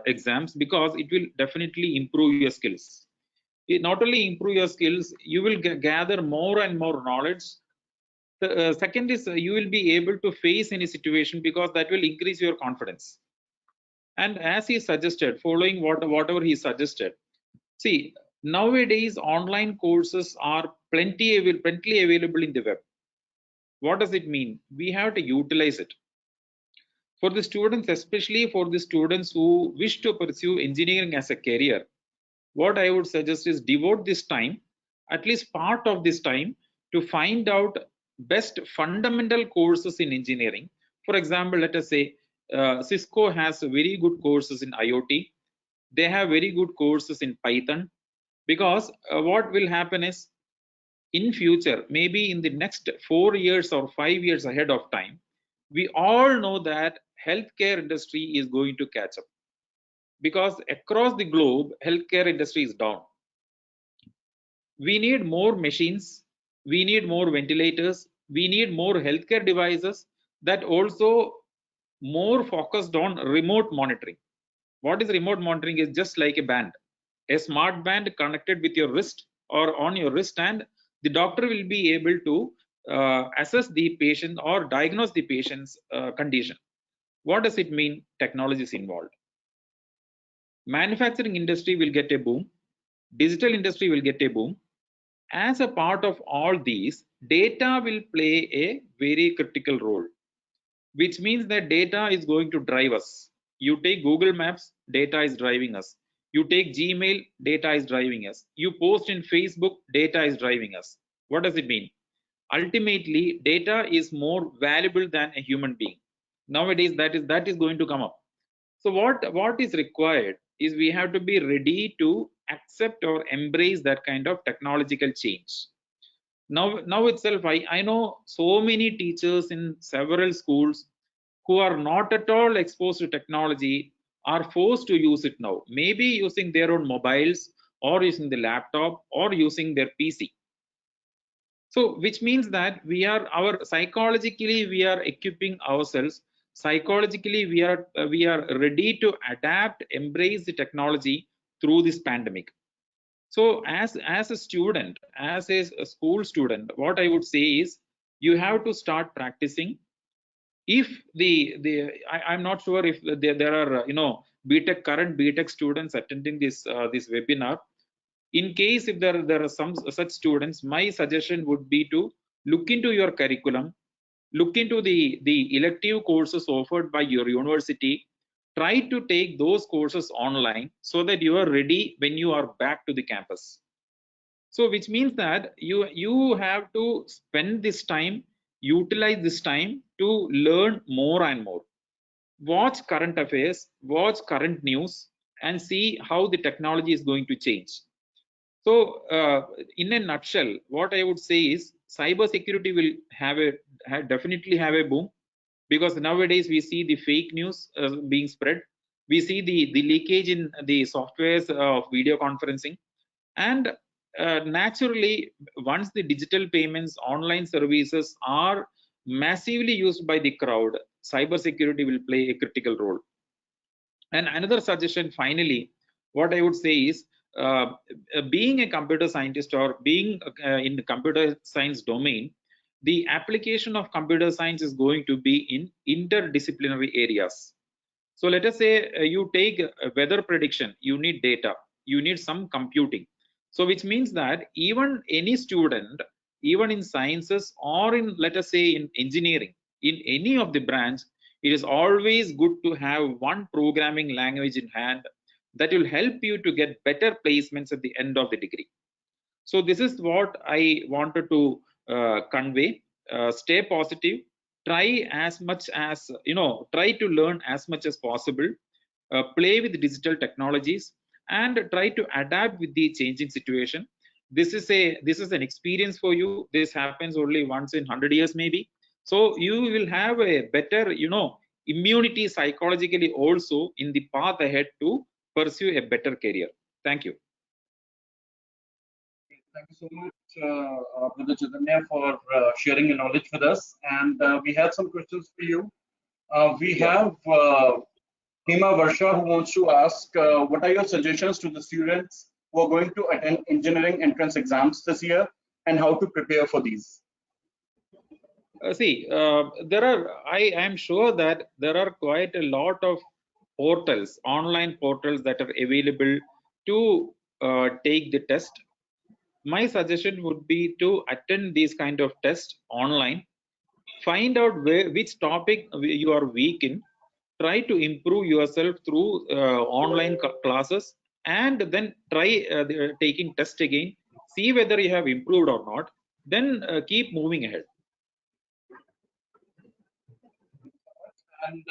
exams because it will definitely improve your skills. It not only improve your skills, you will gather more and more knowledge. The second is you will be able to face any situation because that will increase your confidence. And as he suggested, following whatever he suggested, see, nowadays online courses are plenty available in the web. What does it mean? We have to utilize it. For the students, especially for the students who wish to pursue engineering as a career, what I would suggest is devote this time, at least part of this time, to find out best fundamental courses in engineering. For example, let us say Cisco has very good courses in IoT. They have very good courses in Python, because what will happen is in future, maybe in the next 4 years or 5 years ahead of time, we all know that healthcare industry is going to catch up, because across the globe healthcare industry is down. We need more machines, we need more ventilators, we need more healthcare devices that also more focused on remote monitoring. What is remote monitoring? Is just like a band, a smart band connected with your wrist or on your wrist, and the doctor will be able to assess the patient or diagnose the patient's condition. What does it mean? Technology is involved. Manufacturing industry will get a boom, digital industry will get a boom. As a part of all these, data will play a very critical role, which means that data is going to drive us. You take Google Maps, data is driving us. You take Gmail, data is driving us. You post in Facebook, data is driving us. What does it mean? Ultimately, data is more valuable than a human being. Nowadays, that is going to come up. So what is required is we have to be ready to accept or embrace that kind of technological change. Now itself, I know so many teachers in several schools who are not at all exposed to technology are forced to use it now, maybe using their own mobiles or using the laptop or using their PC. So which means that psychologically we are equipping ourselves, psychologically we are ready to adapt, embrace the technology through this pandemic. So as a student, as a school student, what I would say is you have to start practicing. If I'm not sure if there are current BTech students attending this webinar. In case if there are some such students, my suggestion would be to look into your curriculum, look into the elective courses offered by your university, try to take those courses online so that you are ready when you are back to the campus. So which means that you have to spend this time, utilize this time to learn more and more. Watch current affairs, watch current news, and see how the technology is going to change. So in a nutshell, what I would say is cybersecurity will definitely have a boom, because nowadays we see the fake news being spread. We see the leakage in the softwares of video conferencing, and naturally, once the digital payments, online services are massively used by the crowd, cybersecurity will play a critical role. And another suggestion, finally, what I would say is, being a computer scientist or being in the computer science domain, the application of computer science is going to be in interdisciplinary areas. So let us say you take weather prediction, you need data, you need some computing. So which means that even any student, even in sciences or in, let us say, in engineering, in any of the branch, it is always good to have one programming language in hand that will help you to get better placements at the end of the degree. So this is what I wanted to convey. Stay positive, try as much as try to learn as much as possible, play with digital technologies, and try to adapt with the changing situation. This is an experience for you. This happens only once in 100 years maybe. So you will have a better immunity psychologically also in the path ahead to pursue a better career. Thank you. Thank you so much, Brother Chaitanya, for sharing your knowledge with us. And we have some questions for you. We have Hema Varsha, who wants to ask, what are your suggestions to the students who are going to attend engineering entrance exams this year, and how to prepare for these? I am sure that there are quite a lot of portals, online portals that are available to take the test. My suggestion would be to attend these kind of tests online, find out which topic you are weak in, try to improve yourself through online classes, and then try taking test again, see whether you have improved or not, then keep moving ahead. And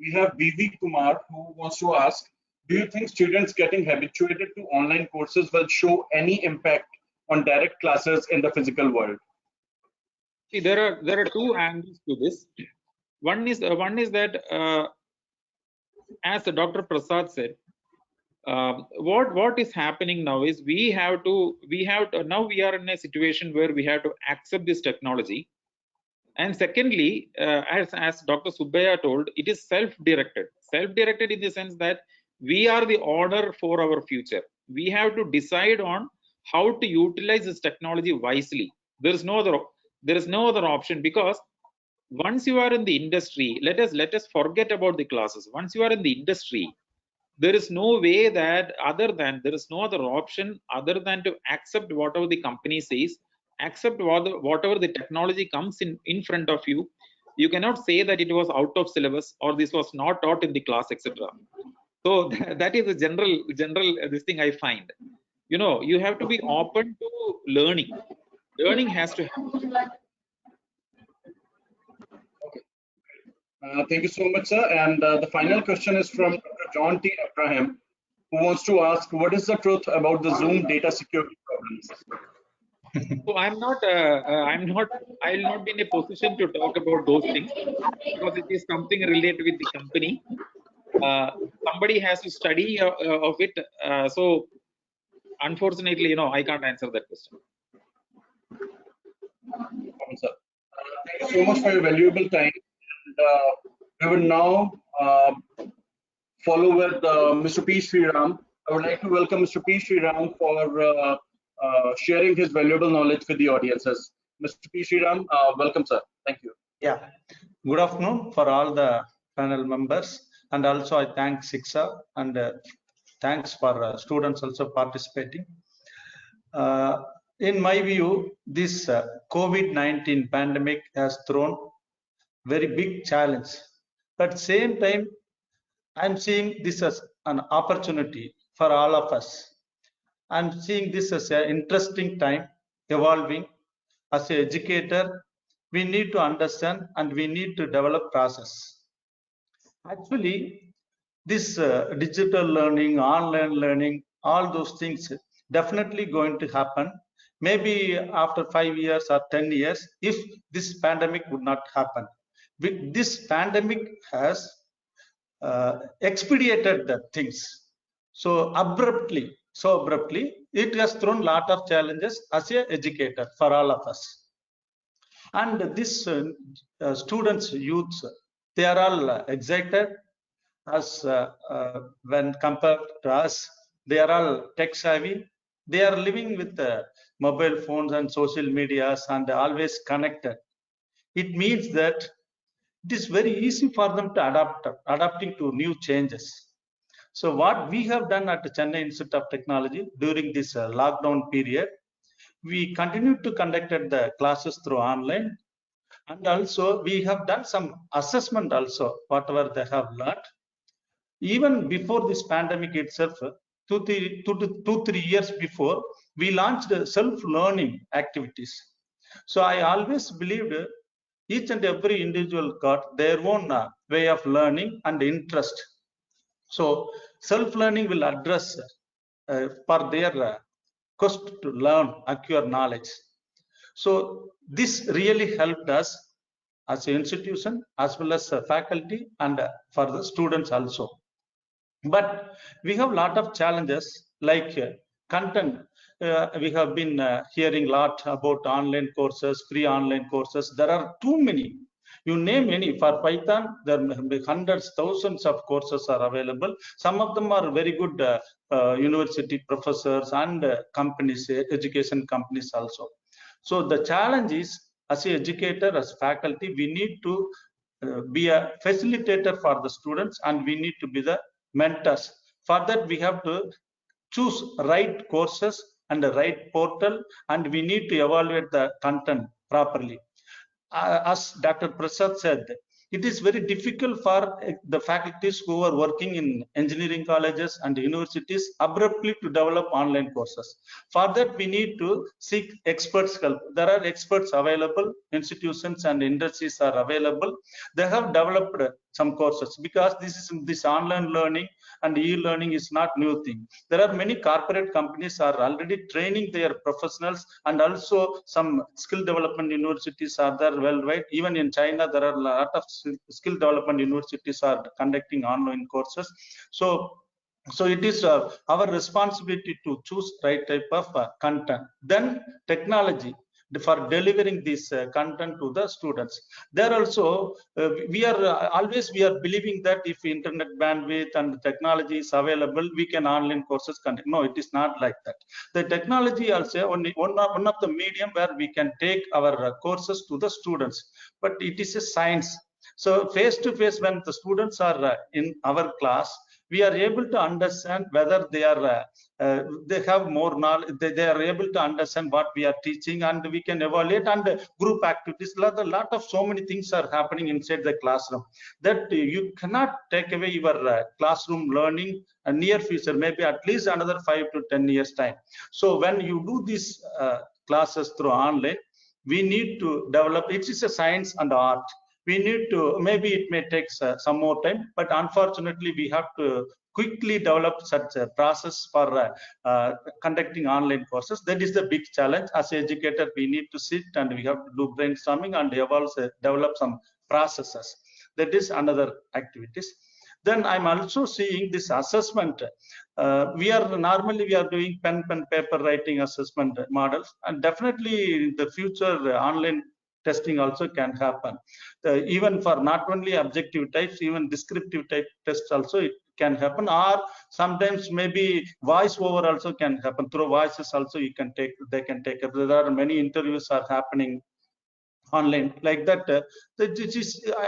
we have BV Kumar, who wants to ask, do you think students getting habituated to online courses will show any impact on direct classes in the physical world? See, there are two angles to this. One is that as Dr. Prasad said, what is happening now is we have to now we are in a situation where we have to accept this technology. And secondly, as Dr. Subbaya told, it is self-directed in the sense that we are the owner for our future. We have to decide on how to utilize this technology wisely. There is no other option, because once you are in the industry, let us forget about the classes. Once you are in the industry, there is no way that there is no other option other than to accept whatever the company says, accept whatever the technology comes in front of you. You cannot say that it was out of syllabus or this was not taught in the class, etc. So that is a general this thing I find. You have to be open to learning. Learning has to happen. Thank you so much, sir. And the final question is from Dr. John T. Abraham. who wants to ask, what is the truth about the Zoom data security problems? So I'm not, I'll not be in a position to talk about those things because it is something related with the company. Somebody has to study of it. So unfortunately, I can't answer that question. Sir. Thank you so much for your valuable time. And, we will now follow with Mr. P. Sriram. I would like to welcome Mr. P. Sriram for sharing his valuable knowledge with the audiences. Mr. P. Sriram, welcome, sir. Thank you. Yeah, good afternoon for all the panel members, and also I thank Shiksha and thanks for students also participating. In my view, this COVID-19 pandemic has thrown very big challenge, but same time I'm seeing this as an opportunity for all of us. I'm seeing this as an interesting time evolving. As an educator, we need to understand and we need to develop process. Actually, this digital learning, online learning, all those things definitely going to happen. Maybe after 5 years or 10 years, if this pandemic would not happen. This pandemic has expedited the things so abruptly, it has thrown lot of challenges as a educator for all of us. And this students, youths, they are all excited as when compared to us. They are all tech savvy. They are living with mobile phones and social medias and always connected. It means that it is very easy for them to adapting to new changes. So what we have done at the Chennai Institute of Technology during this lockdown period, we continue to conduct the classes through online, and also we have done some assessment also, whatever they have learned. Even before this pandemic itself, 2-3 years before, we launched self-learning activities. So I always believed each and every individual got their own way of learning and interest. So self-learning will address for their quest to learn, acquire knowledge. So this really helped us as an institution, as well as faculty and for the students also. But we have a lot of challenges like content. We have been hearing a lot about online courses, free online courses. There are too many. You name any. For Python, there may be hundreds, thousands of courses are available. Some of them are very good university professors and companies, education companies also. So the challenge is, as an educator, as faculty, we need to be a facilitator for the students, and we need to be the mentors. For that, we have to choose right courses and the right portal, and we need to evaluate the content properly. As Dr. Prasad said, it is very difficult for the faculties who are working in engineering colleges and universities abruptly to develop online courses. For that, we need to seek experts' help. There are experts available, institutions and industries are available. They have developed some courses because this online learning and e-learning is not new thing. There are many corporate companies are already training their professionals, and also some skill development universities are there worldwide. Even in China, there are a lot of skill development universities are conducting online courses. So it is our responsibility to choose right type of content. Then technology for delivering this content to the students. There also we are believing that if internet bandwidth and technology is available, we can online courses conduct. No, it is not like that. The technology also only one of the medium where we can take our courses to the students, but it is a science. So face to face, when the students are in our class, we are able to understand whether they are they have more knowledge, they are able to understand what we are teaching, and we can evaluate, and group activities. A lot of so many things are happening inside the classroom that you cannot take away your classroom learning in near future, maybe at least another 5 to 10 years time. So when you do these classes through online, we need to develop, it is a science and art. we need to, maybe it may take some more time, but unfortunately we have to quickly develop such a process for conducting online courses. That is the big challenge. As an educator, we need to sit and we have to do brainstorming and develop some processes. That is another activities. Then I'm also seeing this assessment. We are doing pen paper writing assessment models, and definitely in the future online testing also can happen. Even for not only objective types, even descriptive type tests also it can happen, or sometimes maybe voice over also can happen. Through voices also they can take up. There are many interviews are happening online like that.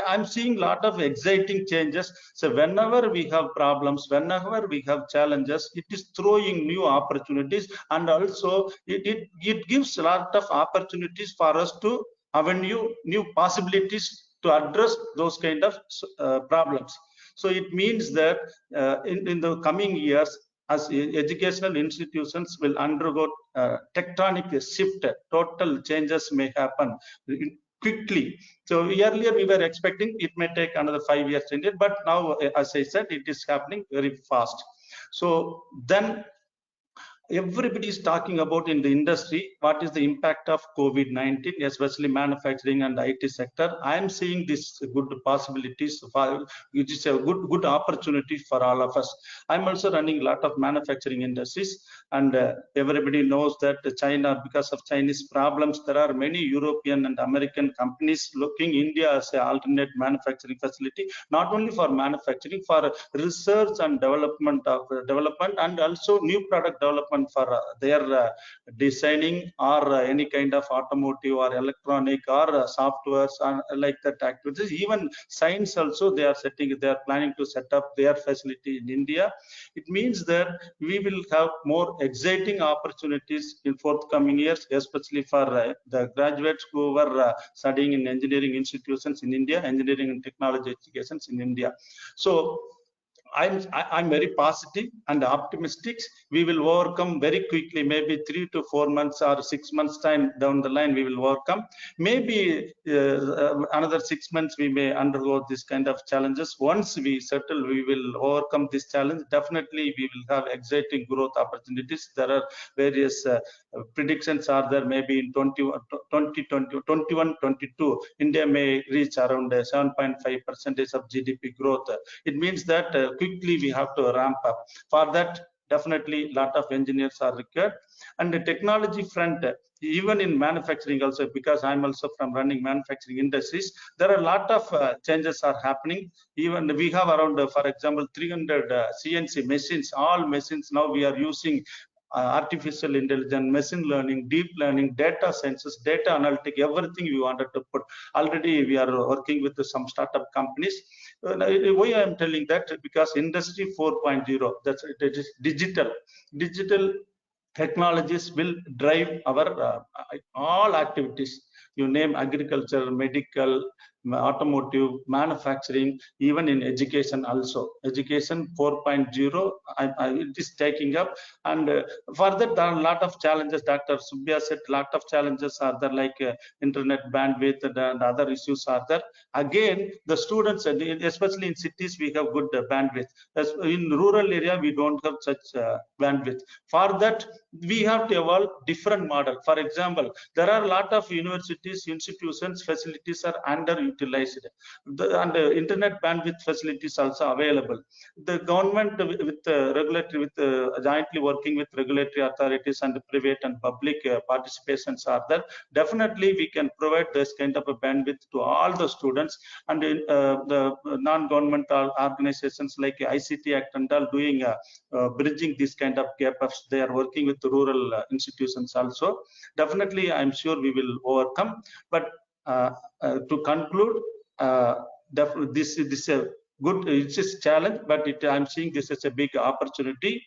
I'm seeing a lot of exciting changes. So whenever we have problems, whenever we have challenges, it is throwing new opportunities, and also it gives a lot of opportunities for us to have new possibilities to address those kind of problems. So it means that in the coming years, as educational institutions will undergo tectonic shift, total changes may happen quickly. So earlier we were expecting it may take another 5 years, but now, as I said, it is happening very fast. So then everybody is talking about in the industry what is the impact of COVID-19, especially manufacturing and IT sector. I am seeing this good possibilities for, it is a good opportunity for all of us. I'm also running a lot of manufacturing industries, and everybody knows that China, because of Chinese problems, there are many European and American companies looking India as an alternate manufacturing facility, not only for manufacturing, for research and development and also new product development for their designing or any kind of automotive or electronic or softwares and like that activities. Even science also they are planning to set up their facility in India. It means that we will have more exciting opportunities in forthcoming years, especially for the graduates who were studying in engineering institutions in India, engineering and technology educations in India. So I'm very positive and optimistic. We will overcome very quickly, maybe 3 to 4 months or 6 months time down the line, we will overcome. Maybe another 6 months we may undergo this kind of challenges. Once we settle, we will overcome this challenge. Definitely we will have exciting growth opportunities. There are various predictions are there. Maybe in 21, 22, India may reach around 7.5% of GDP growth. It means that quickly we have to ramp up. For that, definitely a lot of engineers are required. And the technology front, even in manufacturing also, because I'm also from running manufacturing industries, there are a lot of changes are happening. Even we have around, for example, 300 CNC machines. All machines now we are using artificial intelligence, machine learning, deep learning, data sciences, data analytic, everything we wanted to put. Already we are working with some startup companies. Why I am telling that? Because industry 4.0, that is digital technologies will drive our all activities. You name agriculture, medical, automotive, manufacturing, even in education also. Education 4.0, it is taking up, and for that there are a lot of challenges. Dr. Subbiah said a lot of challenges are there, like internet bandwidth and other issues are there. Again, the students, especially in cities, we have good bandwidth. As in rural area, we don't have such bandwidth. For that, we have to evolve different model. For example, there are a lot of universities, institutions, facilities are underutilized, and internet bandwidth facilities also available. The government with jointly working with regulatory authorities and private and public participations are there. Definitely, we can provide this kind of a bandwidth to all the students, and the non-governmental organizations like ICT Act and all doing bridging this kind of gaps. They are working with the rural institutions also. Definitely, I'm sure we will overcome. But to conclude, this is a good, it's a challenge, but I'm seeing this as a big opportunity.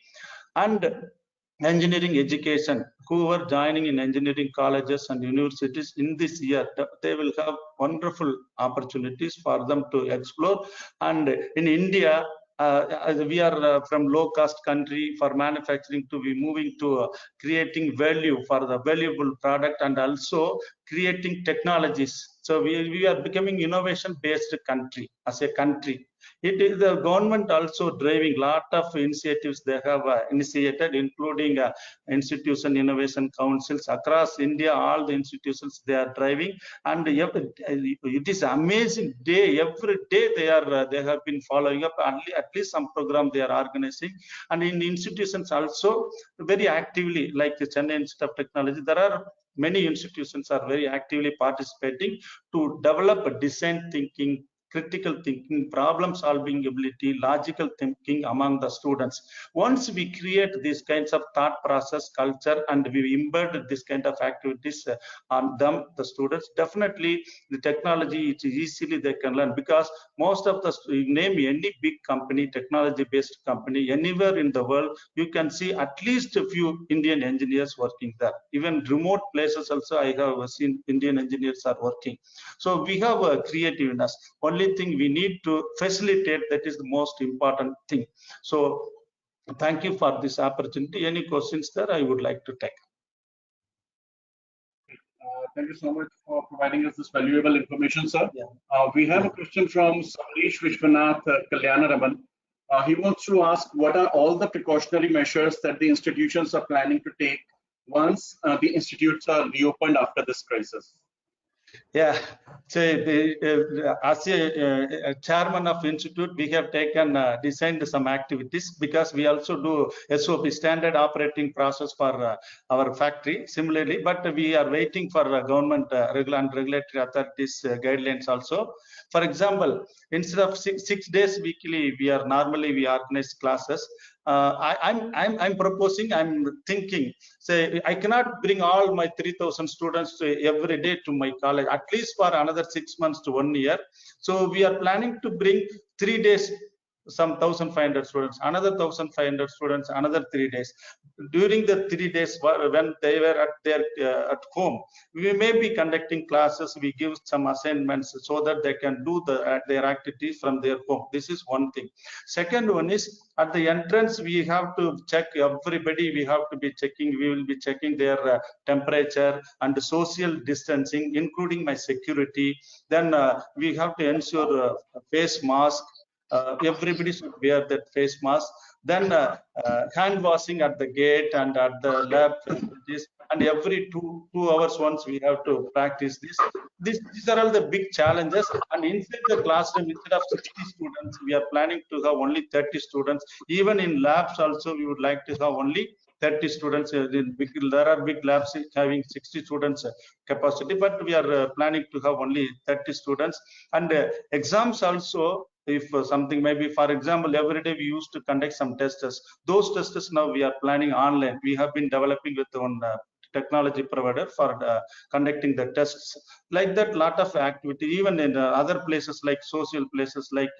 And engineering education, who are joining in engineering colleges and universities in this year, they will have wonderful opportunities for them to explore. And in India, we are from low-cost country, for manufacturing to be moving to creating value for the valuable product, and also creating technologies So we are becoming innovation based country as a country. It is the government also driving lot of initiatives they have initiated, including institution innovation councils across India. All the institutions they are driving, and it is amazing day. Every day they have been following up at least some program they are organizing, and in institutions also very actively, like the Chennai Institute of Technology. There are many institutions are very actively participating to develop design thinking, critical thinking, problem solving ability, logical thinking among the students. Once we create these kinds of thought process culture and we embed this kind of activities on them, the students, definitely the technology it's easily they can learn, because most of the, name any big company, technology based company anywhere in the world, you can see at least a few Indian engineers working there. Even remote places also I have seen Indian engineers are working. So we have a creativeness. Only thing we need to facilitate, that is the most important thing. So thank you for this opportunity. Any questions there I would like to take? Thank you so much for providing us this valuable information, sir. Yeah. We have a question from Samrish Vishwanath Kalyanaraman. He wants to ask, what are all the precautionary measures that the institutions are planning to take once the institutes are reopened after this crisis? Yeah, so as a chairman of institute, we have taken designed some activities, because we also do SOP, standard operating process, for our factory. Similarly, but we are waiting for government regulatory authorities guidelines also. For example, instead of six days weekly, we organize classes. I'm proposing, I'm thinking, say I cannot bring all my 3,000 students every day to my college, at least for another 6 months to 1 year. So we are planning to bring 3 days some 1,500 students, another 1,500 students, another 3 days. During the 3 days when they were at their at home, we may be conducting classes. We give some assignments so that they can do their activities from their home. This is one thing. Second one is, at the entrance we have to check everybody. We have to be checking. We will be checking their temperature and social distancing, including my security. Then we have to ensure face mask. Everybody should wear that face mask. Then hand washing at the gate and at the lab facilities, and every two hours once we have to practice this. These are all the big challenges. And inside the classroom, instead of 60 students, we are planning to have only 30 students. Even in labs also, we would like to have only 30 students. There are big labs having 60 students capacity, but we are planning to have only 30 students. And exams also, if something maybe, for example, every day we used to conduct some tests. Those tests now we are planning online. We have been developing with one technology provider for conducting the tests. Like that, lot of activity, even in other places like social places like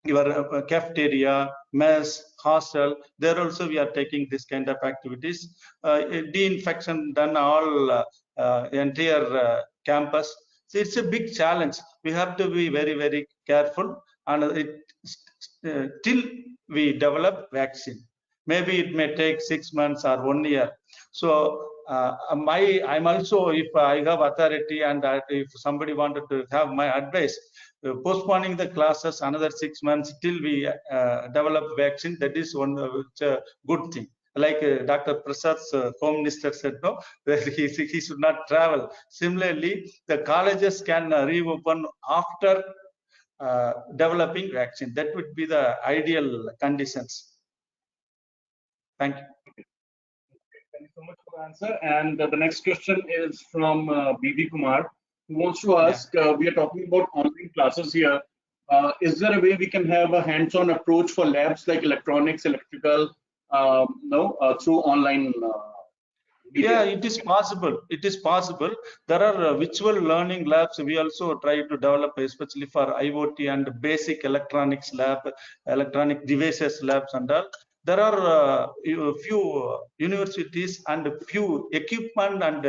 your cafeteria, mess, hostel, there also we are taking this kind of activities. De-infection done all entire campus. So it's a big challenge. We have to be very, very careful, and till we develop vaccine. Maybe it may take 6 months or 1 year. So I'm also, if I have authority and if somebody wanted to have my advice, postponing the classes another 6 months till we develop vaccine, that is one good thing. Like Dr. Prasad's Home Minister said, no, he should not travel. Similarly, the colleges can reopen after developing vaccine. That would be the ideal conditions. Thank you. Thank you so much for the answer. And the next question is from BB Kumar, who wants to ask, we are talking about online classes here. Is there a way we can have a hands-on approach for labs like electronics, electrical, through online? Yeah, it is possible. It is possible. There are virtual learning labs. We also try to develop, especially for IoT and basic electronics lab, electronic devices labs and all. There are a few universities and a few equipment and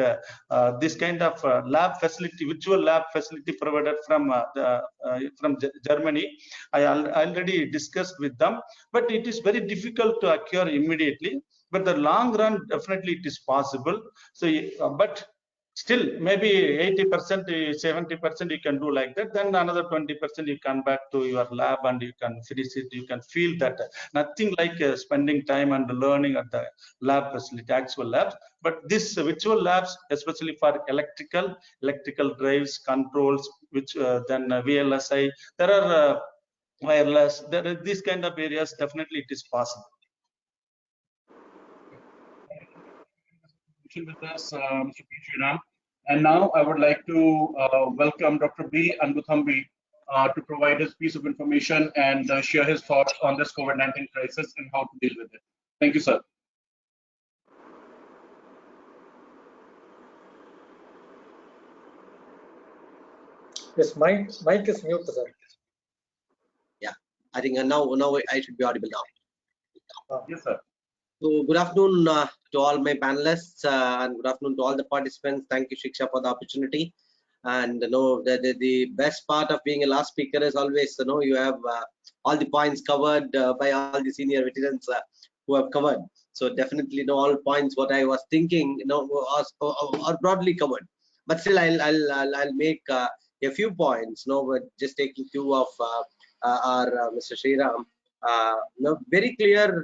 this kind of lab facility, virtual lab facility provided from Germany. I already discussed with them, but it is very difficult to acquire immediately. But the long run, definitely it is possible. So, but Still, maybe 80%, 70% you can do like that. Then another 20% you come back to your lab and you can finish it. You can feel that nothing like spending time and learning at the lab facility, actual labs. But this virtual labs, especially for electrical drives, controls, which then VLSI, there are wireless. There are these kind of areas. Definitely, it is possible. With us, Mr. P. Sriram. And now I would like to welcome Dr. B. Anbuthambi to provide his piece of information and share his thoughts on this COVID-19 crisis and how to deal with it. Thank you, sir. Yes, mic is mute, sir. Yeah, I think now I should be audible now. Yes, sir. So good afternoon to all my panelists and good afternoon to all the participants. Thank you, Shiksha, for the opportunity. And the best part of being a last speaker is always you have all the points covered by all the senior veterans who have covered. So definitely all points what I was thinking are broadly covered. But still I'll make a few points. But just taking two of our Mr. Sriram. Very clear.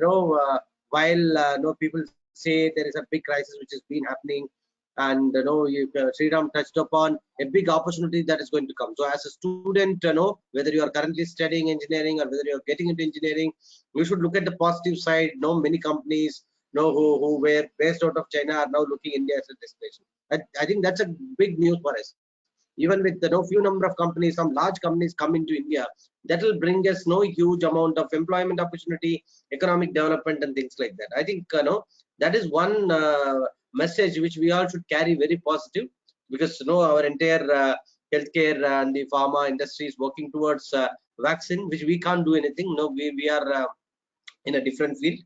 While people say there is a big crisis which has been happening, and Sriram touched upon a big opportunity that is going to come. So as a student, whether you are currently studying engineering or whether you are getting into engineering, you should look at the positive side. Many companies who were based out of China are now looking India as a destination. I think that's a big news for us. Even with the few number of companies, some large companies come into India, that will bring us huge amount of employment opportunity, economic development, and things like that. I think that is one message which we all should carry very positive, because our entire healthcare and the pharma industry is working towards vaccine, which we can't do anything. We are in a different field.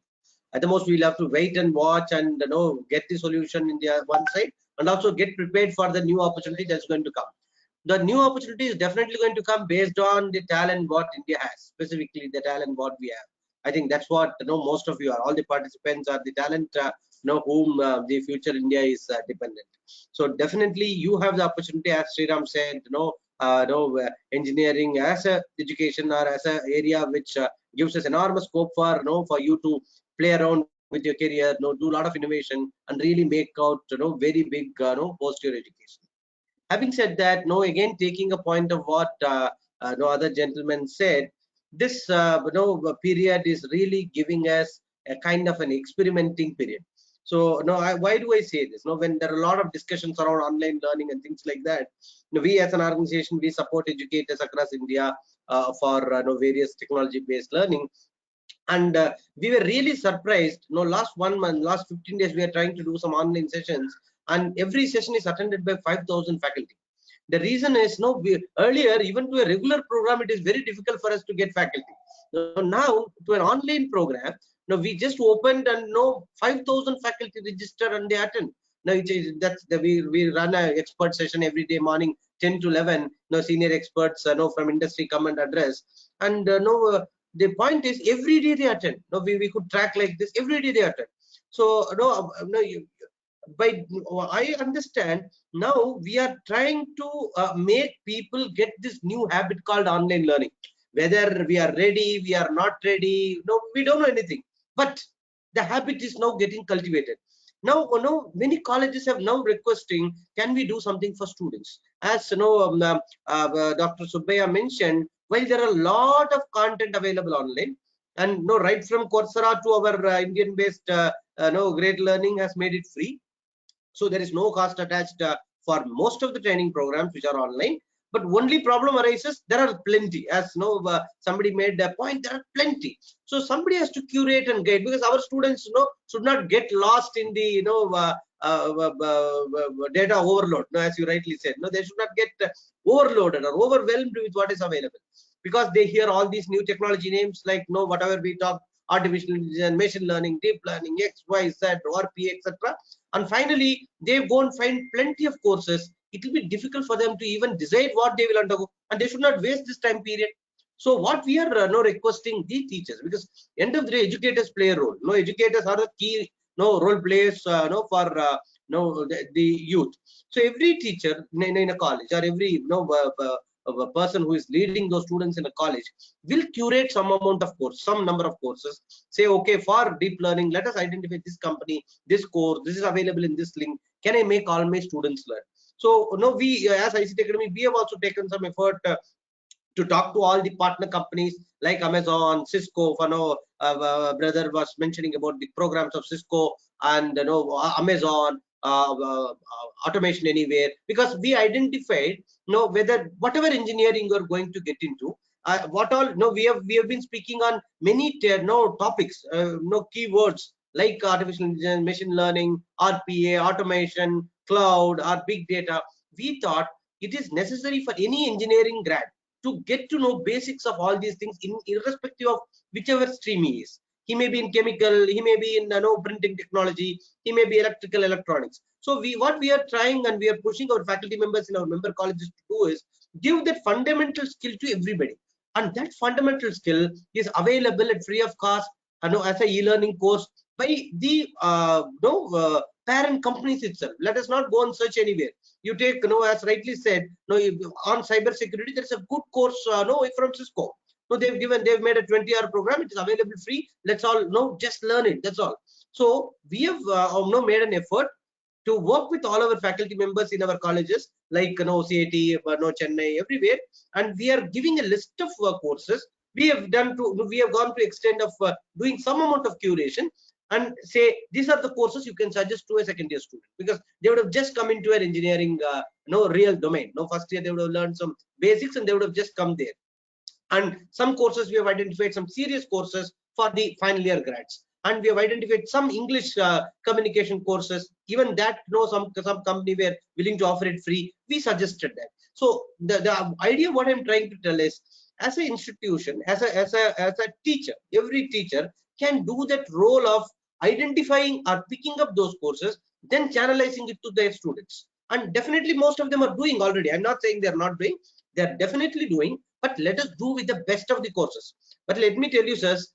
At the most, we'll have to wait and watch and get the solution in the one side, and also get prepared for the new opportunity that's going to come. The new opportunity is definitely going to come based on the talent what India has, specifically the talent what we have. I think that's what most of you are. All the participants are the talent whom the future India is dependent. So definitely you have the opportunity, as Sriram said, engineering as a education or as a area which gives us enormous scope for you to play around with your career, do a lot of innovation and really make out very big post-year education. Having said that, again taking a point of what other gentlemen said, this period is really giving us a kind of an experimenting period. So why do I say this? When there are a lot of discussions around online learning and things like that, we as an organization, we support educators across India for various technology-based learning. And we were really surprised. Last 1 month, last 15 days, we are trying to do some online sessions, and every session is attended by 5,000 faculty. The reason is, earlier, even to a regular program, it is very difficult for us to get faculty. Now, to an online program, we just opened and 5,000 faculty register and they attend. Now, we run an expert session every day morning, 10 to 11. Senior experts from industry come and address. And the point is, every day they attend. We could track like this. Every day they attend. So I understand now we are trying to make people get this new habit called online learning. Whether we are ready, we are not ready, we don't know anything. But the habit is now getting cultivated. Now, many colleges have now requesting, can we do something for students? As Dr. Subbaiah mentioned, while there are a lot of content available online, and right from Coursera to our Indian-based Great Learning has made it free. So there is no cost attached for most of the training programs which are online. But only problem arises, there are plenty. As somebody made a point, there are plenty. So somebody has to curate and guide, because our students should not get lost in the data overload. As you rightly said, they should not get overloaded or overwhelmed with what is available, because they hear all these new technology names like whatever we talk, artificial intelligence, machine learning, deep learning, X, Y, Z, RP, etc. And finally, they won't find plenty of courses. It will be difficult for them to even decide what they will undergo, and they should not waste this time period. So what we are requesting the teachers, because end of the day, educators play a role. Educators are the key role players for the youth. So every teacher in a college, or every a person who is leading those students in a college, will curate some amount of course, some number of courses. Say, okay, for deep learning, let us identify this company, this course, this is available in this link. Can I make all my students learn? So we as ICT Academy, we have also taken some effort to talk to all the partner companies like Amazon, Cisco. Brother was mentioning about the programs of Cisco and Amazon, Automation Anywhere, because we identified whether whatever engineering you're going to get into, what all we have been speaking on many topics, keywords like artificial intelligence, machine learning, RPA, automation, cloud, or big data. We thought it is necessary for any engineering grad to get to know basics of all these things, irrespective of whichever stream he is. He may be in chemical, he may be in printing technology, he may be electrical electronics. So what we are trying and we are pushing our faculty members in our member colleges to do is give that fundamental skill to everybody, and that fundamental skill is available at free of cost as a e-learning course by the parent companies itself. Let us not go and search anywhere. You take, as rightly said, on cyber security, there is a good course, from Cisco. They've made a 20-hour program. It is available free. Let's all just learn it. That's all. So we have made an effort to work with all our faculty members in our colleges, like CAT, Chennai, everywhere, and we are giving a list of courses. We have gone to extent of doing some amount of curation and say these are the courses you can suggest to a second year student, because they would have just come into an engineering real domain. First year they would have learned some basics and they would have just come there. And some courses we have identified, some serious courses for the final year grads, and we have identified some English communication courses. Even that, some company were willing to offer it free. We suggested that. So the idea, what I'm trying to tell is, as an institution, as a teacher, every teacher can do that role of identifying or picking up those courses, then channelizing it to their students. And definitely most of them are doing already. I'm not saying they're not doing, they're definitely doing, but let us do with the best of the courses. But let me tell you, sirs,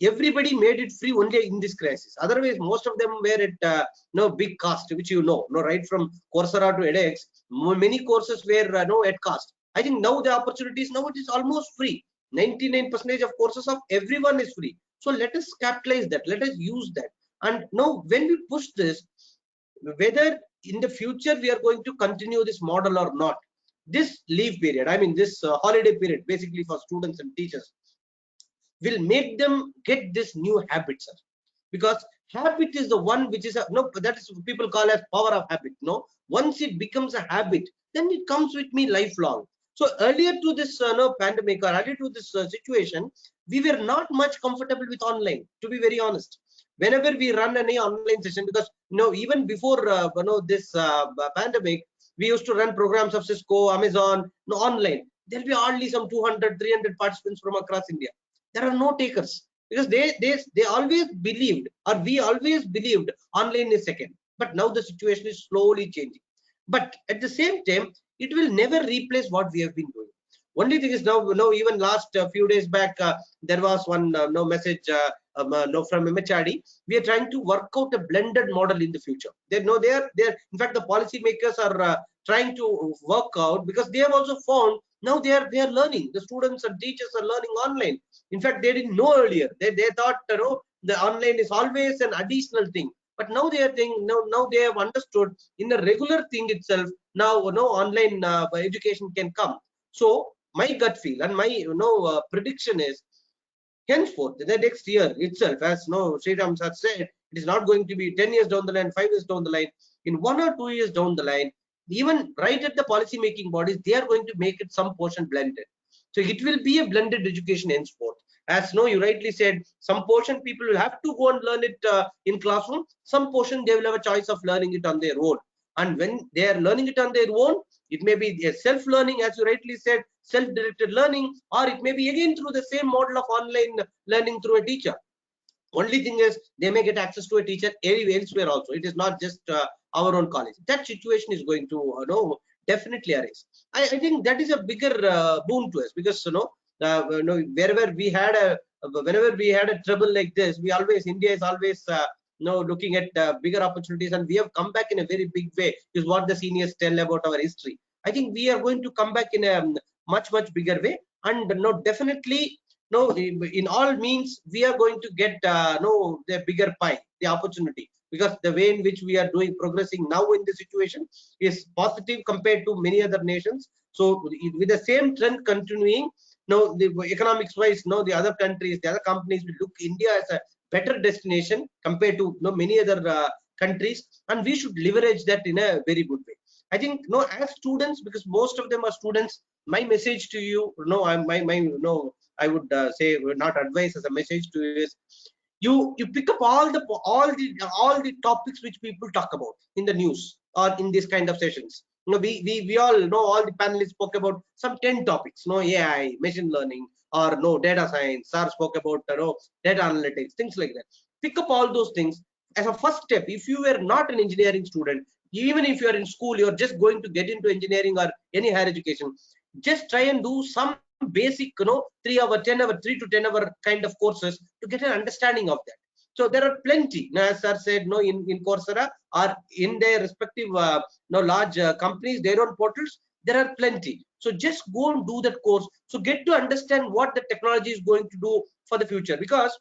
everybody made it free only in this crisis. Otherwise, most of them were at big cost, which right from Coursera to edX, many courses were at cost. I think now the opportunities, now it is almost free. 99% of courses of everyone is free. So let us capitalize that. Let us use that. And now when we push this, whether in the future we are going to continue this model or not, this leave period, I mean this holiday period, basically for students and teachers, will make them get this new habit, sir. Because habit is the one which is that is what people call as power of habit. Once it becomes a habit, then it comes with me lifelong. So earlier to this pandemic, or earlier to this situation, we were not much comfortable with online, to be very honest. Whenever we run any online session, because even before this pandemic, we used to run programs of Cisco, Amazon, online. There'll be hardly some 200, 300 participants from across India. There are no takers, because they always believed, or we always believed, online is second. But now the situation is slowly changing. But at the same time, it will never replace what we have been doing. Only thing is now, even last few days back, there was one message from MHRD. We are trying to work out a blended model in the future. They are in fact, the policy makers are trying to work out, because they have also found now they are learning. The students and teachers are learning online. In fact, they didn't know earlier. They thought the online is always an additional thing. But now they are saying, now they have understood in a regular thing itself. Now online education can come. So my gut feel and my prediction is, henceforth, the next year itself, as Sriram has said, it is not going to be 10 years down the line, 5 years down the line. In 1 or 2 years down the line, even right at the policy making bodies, they are going to make it some portion blended. So it will be a blended education henceforth. As you rightly said, some portion people will have to go and learn it in classroom. Some portion they will have a choice of learning it on their own. And when they are learning it on their own, it may be a self-learning, as you rightly said, self-directed learning, or it may be again through the same model of online learning through a teacher. Only thing is, they may get access to a teacher elsewhere also. It is not just our own college. That situation is going to definitely arise. I think that is a bigger boon to us, because wherever we had whenever we had a trouble like this, India is always looking at bigger opportunities, and we have come back in a very big way, is what the seniors tell about our history. I think we are going to come back in a much bigger way, and definitely in all means we are going to get the bigger pie, the opportunity, because the way in which we are progressing now in the situation is positive compared to many other nations. So with the same trend continuing, the economics wise, the other countries, the other companies will look India as a better destination compared to many other countries, and we should leverage that in a very good way. I think as students, because most of them are students, my message to you, I would say, not advice, as a message to you is, you pick up all the topics which people talk about in the news or in this kind of sessions. We all know, all the panelists spoke about some 10 topics, AI, machine learning, or data science, or spoke about data analytics, things like that. Pick up all those things as a first step. If you were not an engineering student, even if you are in school, you're just going to get into engineering or any higher education, just try and do some basic 3 to 10 hour kind of courses to get an understanding of that. So there are plenty, as sir said, in Coursera or in their respective large companies, their own portals, there are plenty. So just go and do that course, so get to understand what the technology is going to do for the future, because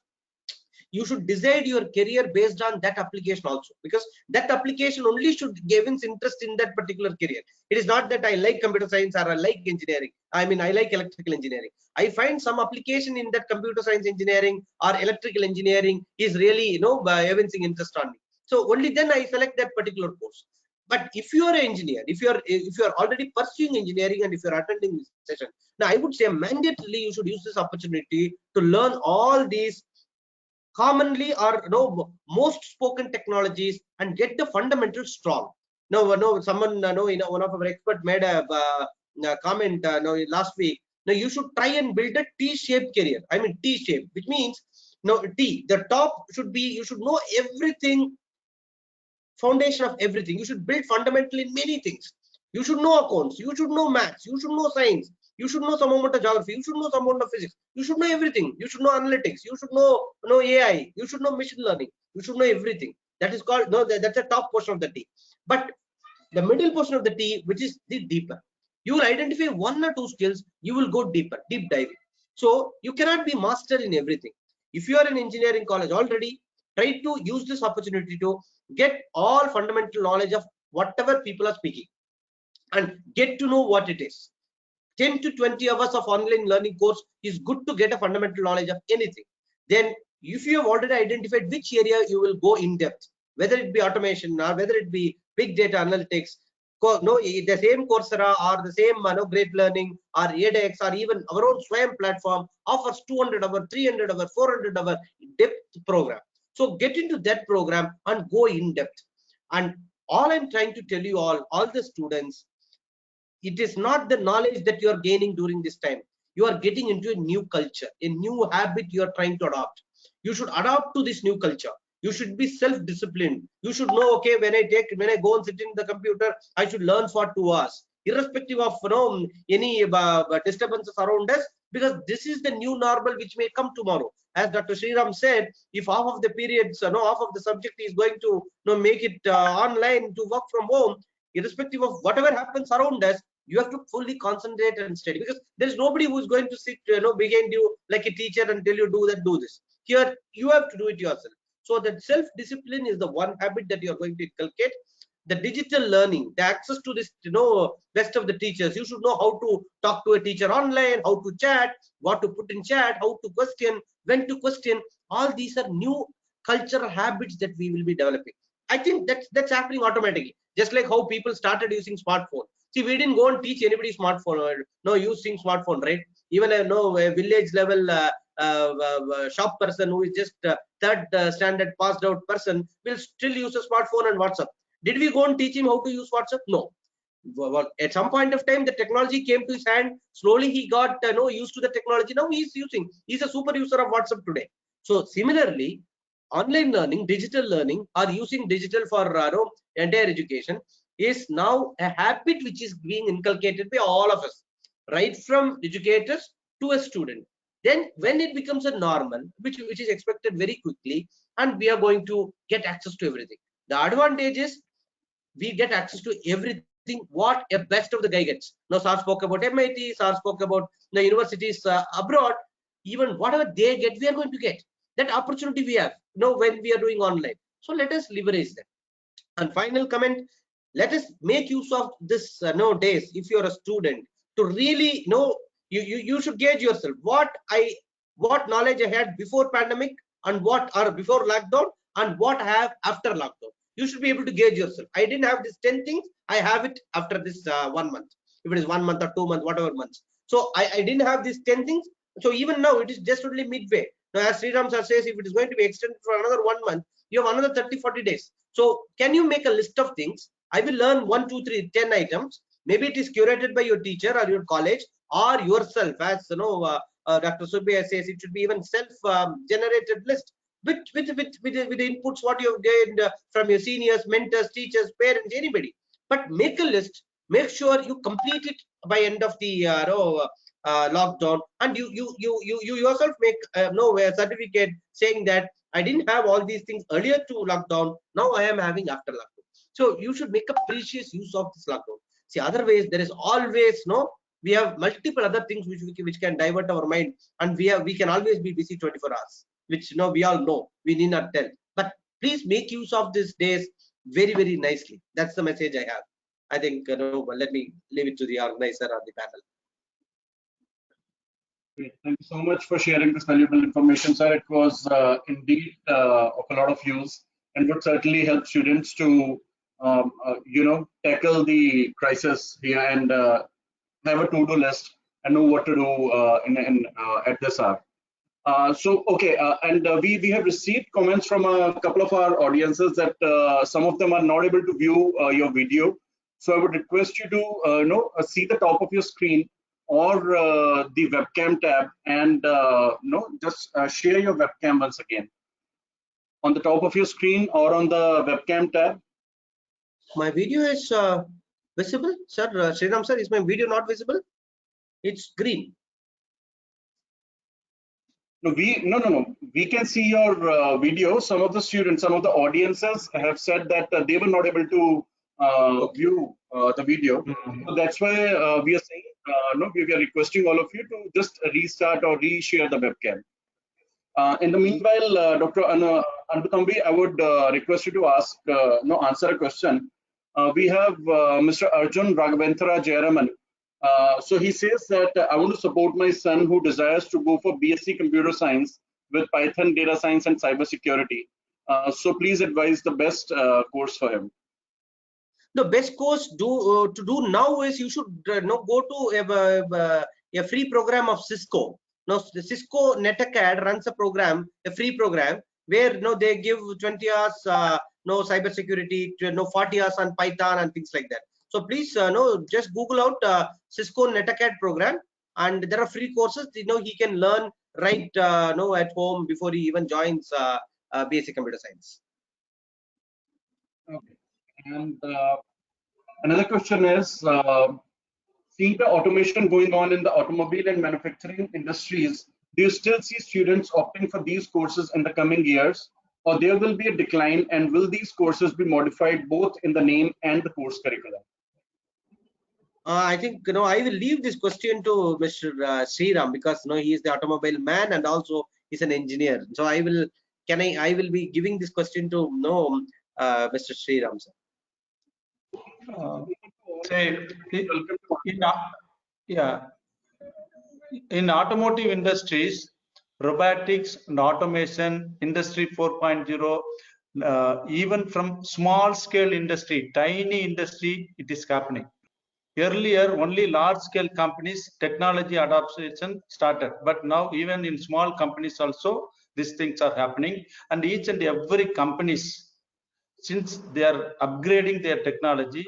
you should decide your career based on that application also, because that application only should give interest in that particular career. It is not that I like computer science or I like engineering. I mean, I like electrical engineering. I find some application in that computer science engineering or electrical engineering is really evincing interest on me. So only then I select that particular course. But if you are an engineer, if you are already pursuing engineering, and if you are attending this session, now I would say mandatorily you should use this opportunity to learn all these commonly or most spoken technologies and get the fundamentals strong. Now, someone one of our experts made a comment last week. Now you should try and build a T-shaped career. I mean T-shaped, which means the top should be, you should know everything, foundation of everything. You should build fundamental in many things. You should know accounts, you should know maths, you should know science, you should know some amount of geography, you should know some amount of physics, you should know everything. You should know analytics, you should know AI, you should know machine learning, you should know everything. That is called that's the top portion of the T. But the middle portion of the T, which is the deeper, you will identify 1 or 2 skills, you will go deeper, deep diving. So you cannot be master in everything. If you are in engineering college already, try to use this opportunity to get all fundamental knowledge of whatever people are speaking and get to know what it is. 10 to 20 hours of online learning course is good to get a fundamental knowledge of anything. Then if you have already identified which area you will go in depth, whether it be automation or whether it be big data analytics, the same Coursera or the same Great Learning or edX or even our own Swayam platform offers 200 hour, 300 hour, 400 hour depth program. So get into that program and go in depth. And all I'm trying to tell you all the students, it is not the knowledge that you are gaining during this time. You are getting into a new culture, a new habit you are trying to adopt. You should adapt to this new culture. You should be self-disciplined. You should know, okay, when I go and sit in the computer, I should learn for 2 hours, irrespective of any disturbances around us, because this is the new normal which may come tomorrow. As Dr. Sriram said, if half of the periods, half of the subject is going to make it online to work from home, irrespective of whatever happens around us, you have to fully concentrate and study, because there is nobody who is going to sit behind you like a teacher and tell you do this. Here you have to do it yourself. So that self-discipline is the one habit that you are going to inculcate. The digital learning, the access to this best of the teachers, you should know how to talk to a teacher online, how to chat, what to put in chat, how to question, when to question. All these are new cultural habits that we will be developing. I think that's happening automatically, just like how people started using smartphone. See, we didn't go and teach anybody smartphone or using smartphone, right? Even a village level shop person who is just third standard passed out person will still use a smartphone and WhatsApp. Did we go and teach him how to use WhatsApp? No. Well, at some point of time, the technology came to his hand. Slowly, he got used to the technology. Now he's a super user of WhatsApp today. So similarly, online learning, digital learning, or using digital for entire education is now a habit which is being inculcated by all of us, right from educators to a student. Then when it becomes a normal, which is expected very quickly, and we are going to get access to everything. The advantage is we get access to everything what a best of the guy gets. Now Sir spoke about MIT, Sir spoke about the universities abroad. Even whatever they get, we are going to get. That opportunity we have, when we are doing online. So let us leverage that. And final comment, let us make use of this days. If you are a student, to really know, you should gauge yourself what knowledge I had before pandemic and what or before lockdown and what I have after lockdown. You should be able to gauge yourself. I didn't have these 10 things. I have it after this 1 month. If it is 1 month or 2 months, whatever months. So I didn't have these 10 things. So even now it is just only midway. Now as Sriram sir says, if it is going to be extended for another 1 month, you have another 30-40 days. So can you make a list of things? I will learn 1, 2, 3, 10 items. Maybe it is curated by your teacher or your college or yourself. As Dr. Subbiya says, it should be even self-generated list with the inputs what you have gained from your seniors, mentors, teachers, parents, anybody. But make a list. Make sure you complete it by end of the lockdown, and you yourself make a certificate saying that I didn't have all these things earlier to lockdown. Now I am having after lockdown. So you should make a precious use of this lockdown. See, otherwise there is always we have multiple other things which can divert our mind, and we can always be busy 24 hours, which we all know. We need not tell. But please make use of these days very, very nicely. That's the message I have. I think let me leave it to the organizer or the panel. Great. Thank you so much for sharing this valuable information, sir. It was indeed of a lot of use and would certainly help students to, tackle the crisis here and have a to-do list and know what to do at this hour. We have received comments from a couple of our audiences that some of them are not able to view your video. So I would request you to see the top of your screen or the webcam tab and just share your webcam once again on the top of your screen or on the webcam tab. My video is visible, sir. Sriram sir, is my video not visible? It's green. No, we can see your video. Some of the students, some of the audiences have said that they were not able to view the video. So that's why we are saying, we are requesting all of you to just restart or reshare the webcam. In the meanwhile, Dr. Anbutambi, I would request you to answer a question. We have Mr. Arjun Raghavendra Jayaraman. So he says that I want to support my son who desires to go for BSc Computer Science with Python, Data Science, and Cybersecurity. So please advise the best course for him. The best course to do now is you should go to a free program of Cisco. Now the Cisco NetAcad runs a program, a free program where they give 20 hours cybersecurity, 40 hours on Python and things like that. So please just Google out Cisco NetAcad program, and there are free courses. He can learn right at home before he even joins basic computer science. Okay. And another question is, seeing the automation going on in the automobile and manufacturing industries, do you still see students opting for these courses in the coming years, or there will be a decline, and will these courses be modified both in the name and the course curriculum? I think I will leave this question to Mr. Sriram, because he is the automobile man and also he's an engineer. So I will be giving this question to Mr. Sriram, sir. In automotive industries, robotics and automation, industry 4.0, even from small scale industry, tiny industry, it is happening. Earlier, only large scale companies, technology adoption started, but now even in small companies also, these things are happening. And each and every companies, since they are upgrading their technology,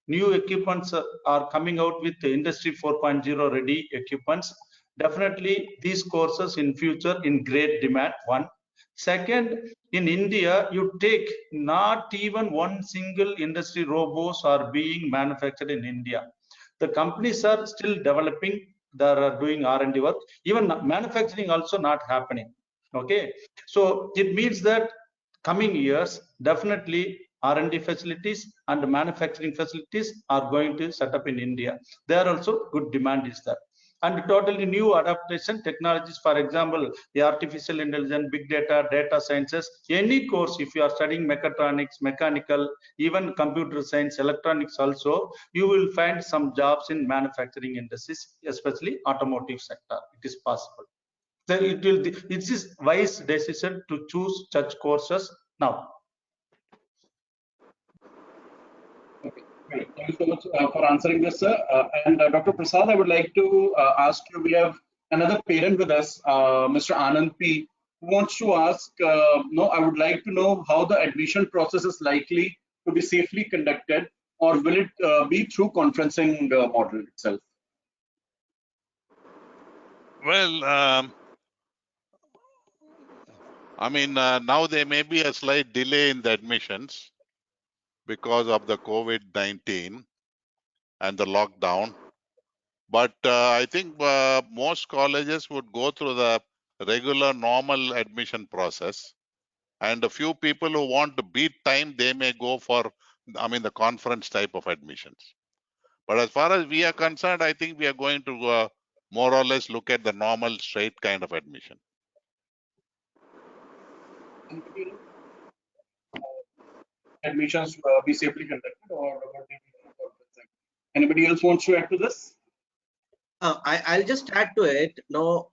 new equipments are coming out with the industry 4.0 ready equipments. Definitely these courses in future in great demand. One. Second, in India, you take not even one single industry robots are being manufactured in India. The companies are still developing, they are doing R&D work. Even manufacturing also not happening. Okay, so it means that coming years, definitely R&D facilities and manufacturing facilities are going to set up in India. There also good demand is there. And totally new adaptation technologies, for example, the artificial intelligence, big data, data sciences, any course, if you are studying mechatronics, mechanical, even computer science, electronics also, you will find some jobs in manufacturing industries, especially automotive sector. It is possible. Then it is wise decision to choose such courses now. Okay, great. Thank you so much for answering this, sir. And Dr. Prasad, I would like to ask you, we have another parent with us, Mr. Anand P, who wants to ask, no, I would like to know how the admission process is likely to be safely conducted, or will it be through conferencing model itself? Well, I mean, now there may be a slight delay in the admissions because of the COVID-19 and the lockdown. But I think most colleges would go through the regular normal admission process. And a few people who want to beat time, they may go for, I mean, the conference type of admissions. But as far as we are concerned, I think we are going to more or less look at the normal straight kind of admission. Admissions be safely conducted, or will they be through conferencing? Anybody else wants to add to this? I'll just add to it. No,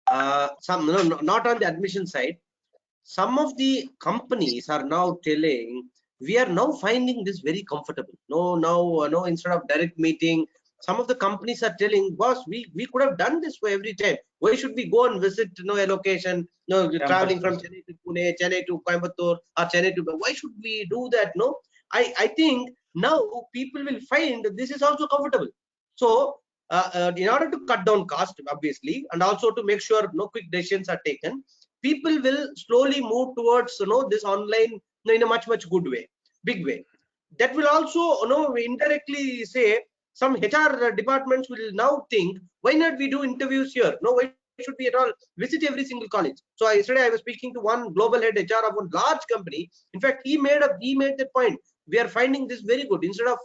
not on the admission side. Some of the companies are now telling we are now finding this very comfortable. No, instead of direct meeting, some of the companies are telling, boss, we could have done this for every time. Why should we go and visit a location? Traveling from Chennai to Pune, Chennai to Coimbatore, or Chennai to, why should we do that? No, I think now people will find this is also comfortable. So in order to cut down cost, obviously, and also to make sure no quick decisions are taken, people will slowly move towards this online in a much good way, big way. That will also indirectly say some HR departments will now think, why not we do interviews here? No, why should we at all visit every single college? So yesterday I was speaking to one global head HR of one large company. In fact, he made that point. We are finding this very good. Instead of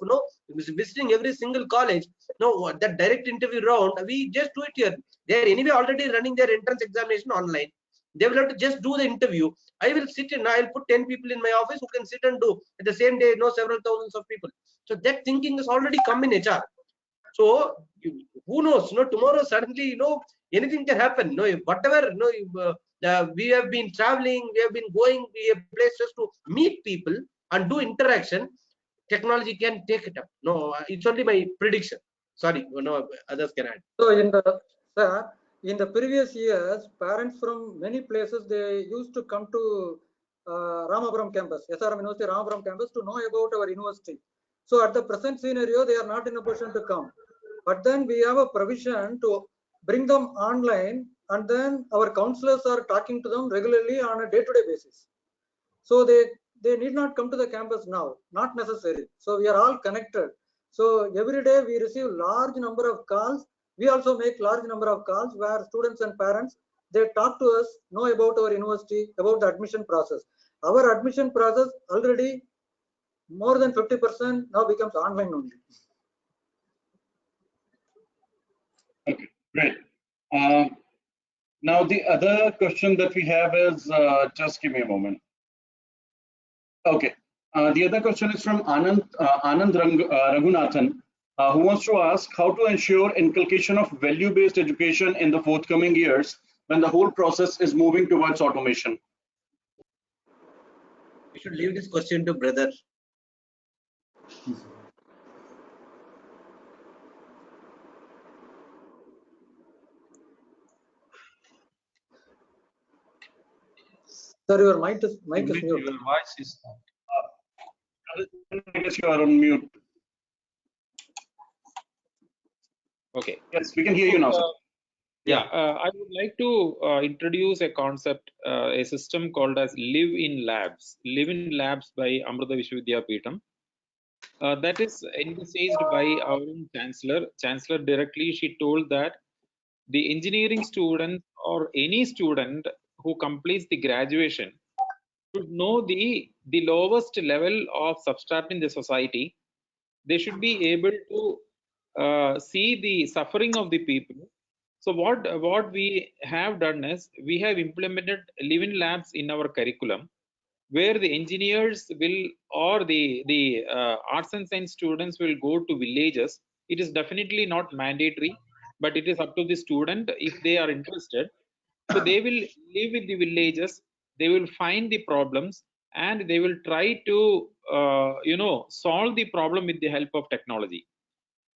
visiting every single college, that direct interview round, we just do it here. They are anyway already running their entrance examination online. They will have to just do the interview. I will sit in, I'll put 10 people in my office who can sit and do at the same day, several thousands of people. So that thinking has already come in HR. So who knows, tomorrow suddenly, anything can happen. Whatever, we have been traveling, we have been going places to meet people and do interaction. Technology can take it up. No, it's only my prediction. Sorry, others can add. So in the previous years, parents from many places, they used to come to Ramapuram campus, SRM University Ramapuram campus, to know about our university. So at the present scenario, they are not in a position to come. But then we have a provision to bring them online, and then our counselors are talking to them regularly on a day-to-day basis. So they need not come to the campus now, not necessary. So we are all connected. So every day we receive large number of calls. We also make large number of calls where students and parents, they talk to us, know about our university, about the admission process. Our admission process already more than 50% now becomes online only. Okay, great. Now the other question that we have is, just give me a moment. Okay, the other question is from Anand Raghunathan, who wants to ask how to ensure inculcation of value-based education in the forthcoming years when the whole process is moving towards automation. We should leave this question to brother. Sir, your mic is mute. Your voice is I guess you are on mute. Okay. Yes, we can hear you now, sir. I would like to introduce a concept, a system called as Live in Labs. Live in Labs by Amrita Vishwavidyapeetham. That is envisaged by our own chancellor. Chancellor directly, she told that the engineering student or any student who completes the graduation should know the lowest level of substratum in the society. They should be able to see the suffering of the people. So what we have done is we have implemented live-in labs in our curriculum, where the engineers will, or the arts and science students will go to villages. It is definitely not mandatory, but it is up to the student if they are interested. So they will live with the villages, they will find the problems, and they will try to solve the problem with the help of technology.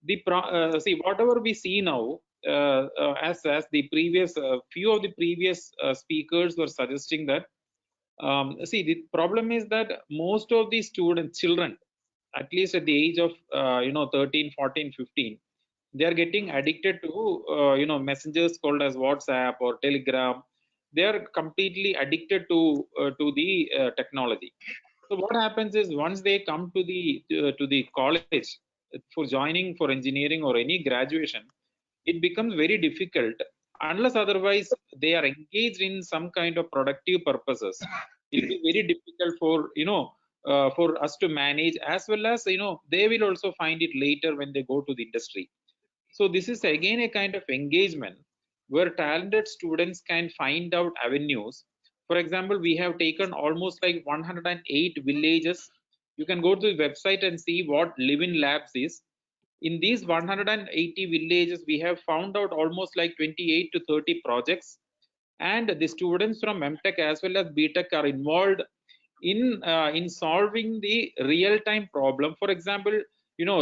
See, whatever we see now, as the previous few of the previous speakers were suggesting that, see, the problem is that most of the children, at least at the age of 13, 14, 15, they are getting addicted to messengers called as WhatsApp or Telegram. They are completely addicted to the technology. So what happens is, once they come to the college for joining for engineering or any graduation, it becomes very difficult, unless otherwise they are engaged in some kind of productive purposes. It will be very difficult for us to manage, as well as they will also find it later when they go to the industry. So this is again a kind of engagement where talented students can find out avenues. For example, we have taken almost like 108 villages. You can go to the website and see what live-in labs is. In these 180 villages, we have found out almost like 28 to 30 projects, and the students from MTech as well as BTech are involved in solving the real-time problem. For example,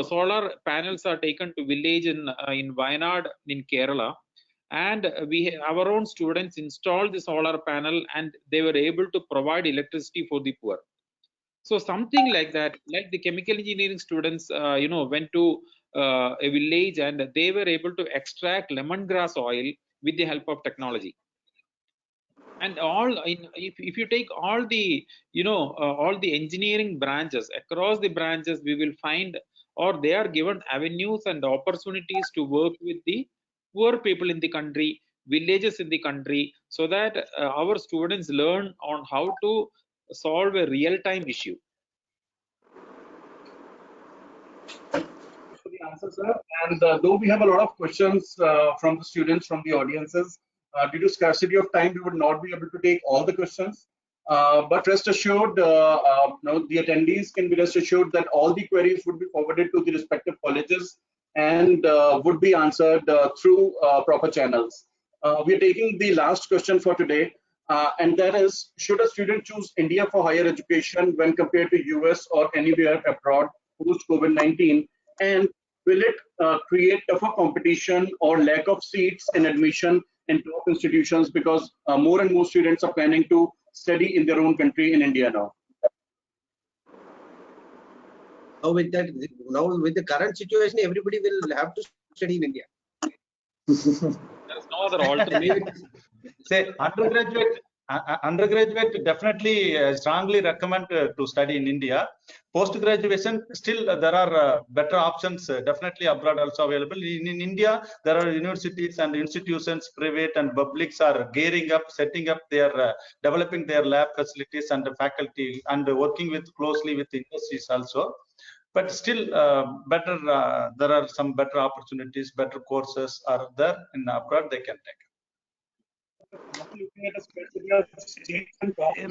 solar panels are taken to village in Wayanad in Kerala, and our own students installed the solar panel, and they were able to provide electricity for the poor. So something like that, like the chemical engineering students, went to a village and they were able to extract lemongrass oil with the help of technology. And if you take all the all the engineering branches across the branches, we will find, or they are given avenues and opportunities to work with the poor people in the country, villages in the country, so that our students learn on how to solve a real-time issue. For the answer, sir. And though we have a lot of questions from the students, from the audiences, due to scarcity of time, we would not be able to take all the questions. But rest assured, the attendees can be rest assured that all the queries would be forwarded to the respective colleges and would be answered through proper channels. We are taking the last question for today, and that is: should a student choose India for higher education when compared to US or anywhere abroad post COVID-19? And will it create tougher competition or lack of seats in admission in top institutions, because more and more students are planning to study in their own country in India now? Now with the current situation, everybody will have to study in India. There is no other alternative. Say undergraduate definitely strongly recommend to study in India. Post graduation, still there are better options definitely abroad also available. In India, there are universities and institutions, private and publics, are gearing up, setting up their developing their lab facilities and the faculty, and working with closely with industries also. But still there are some better opportunities, better courses are there in abroad they can take.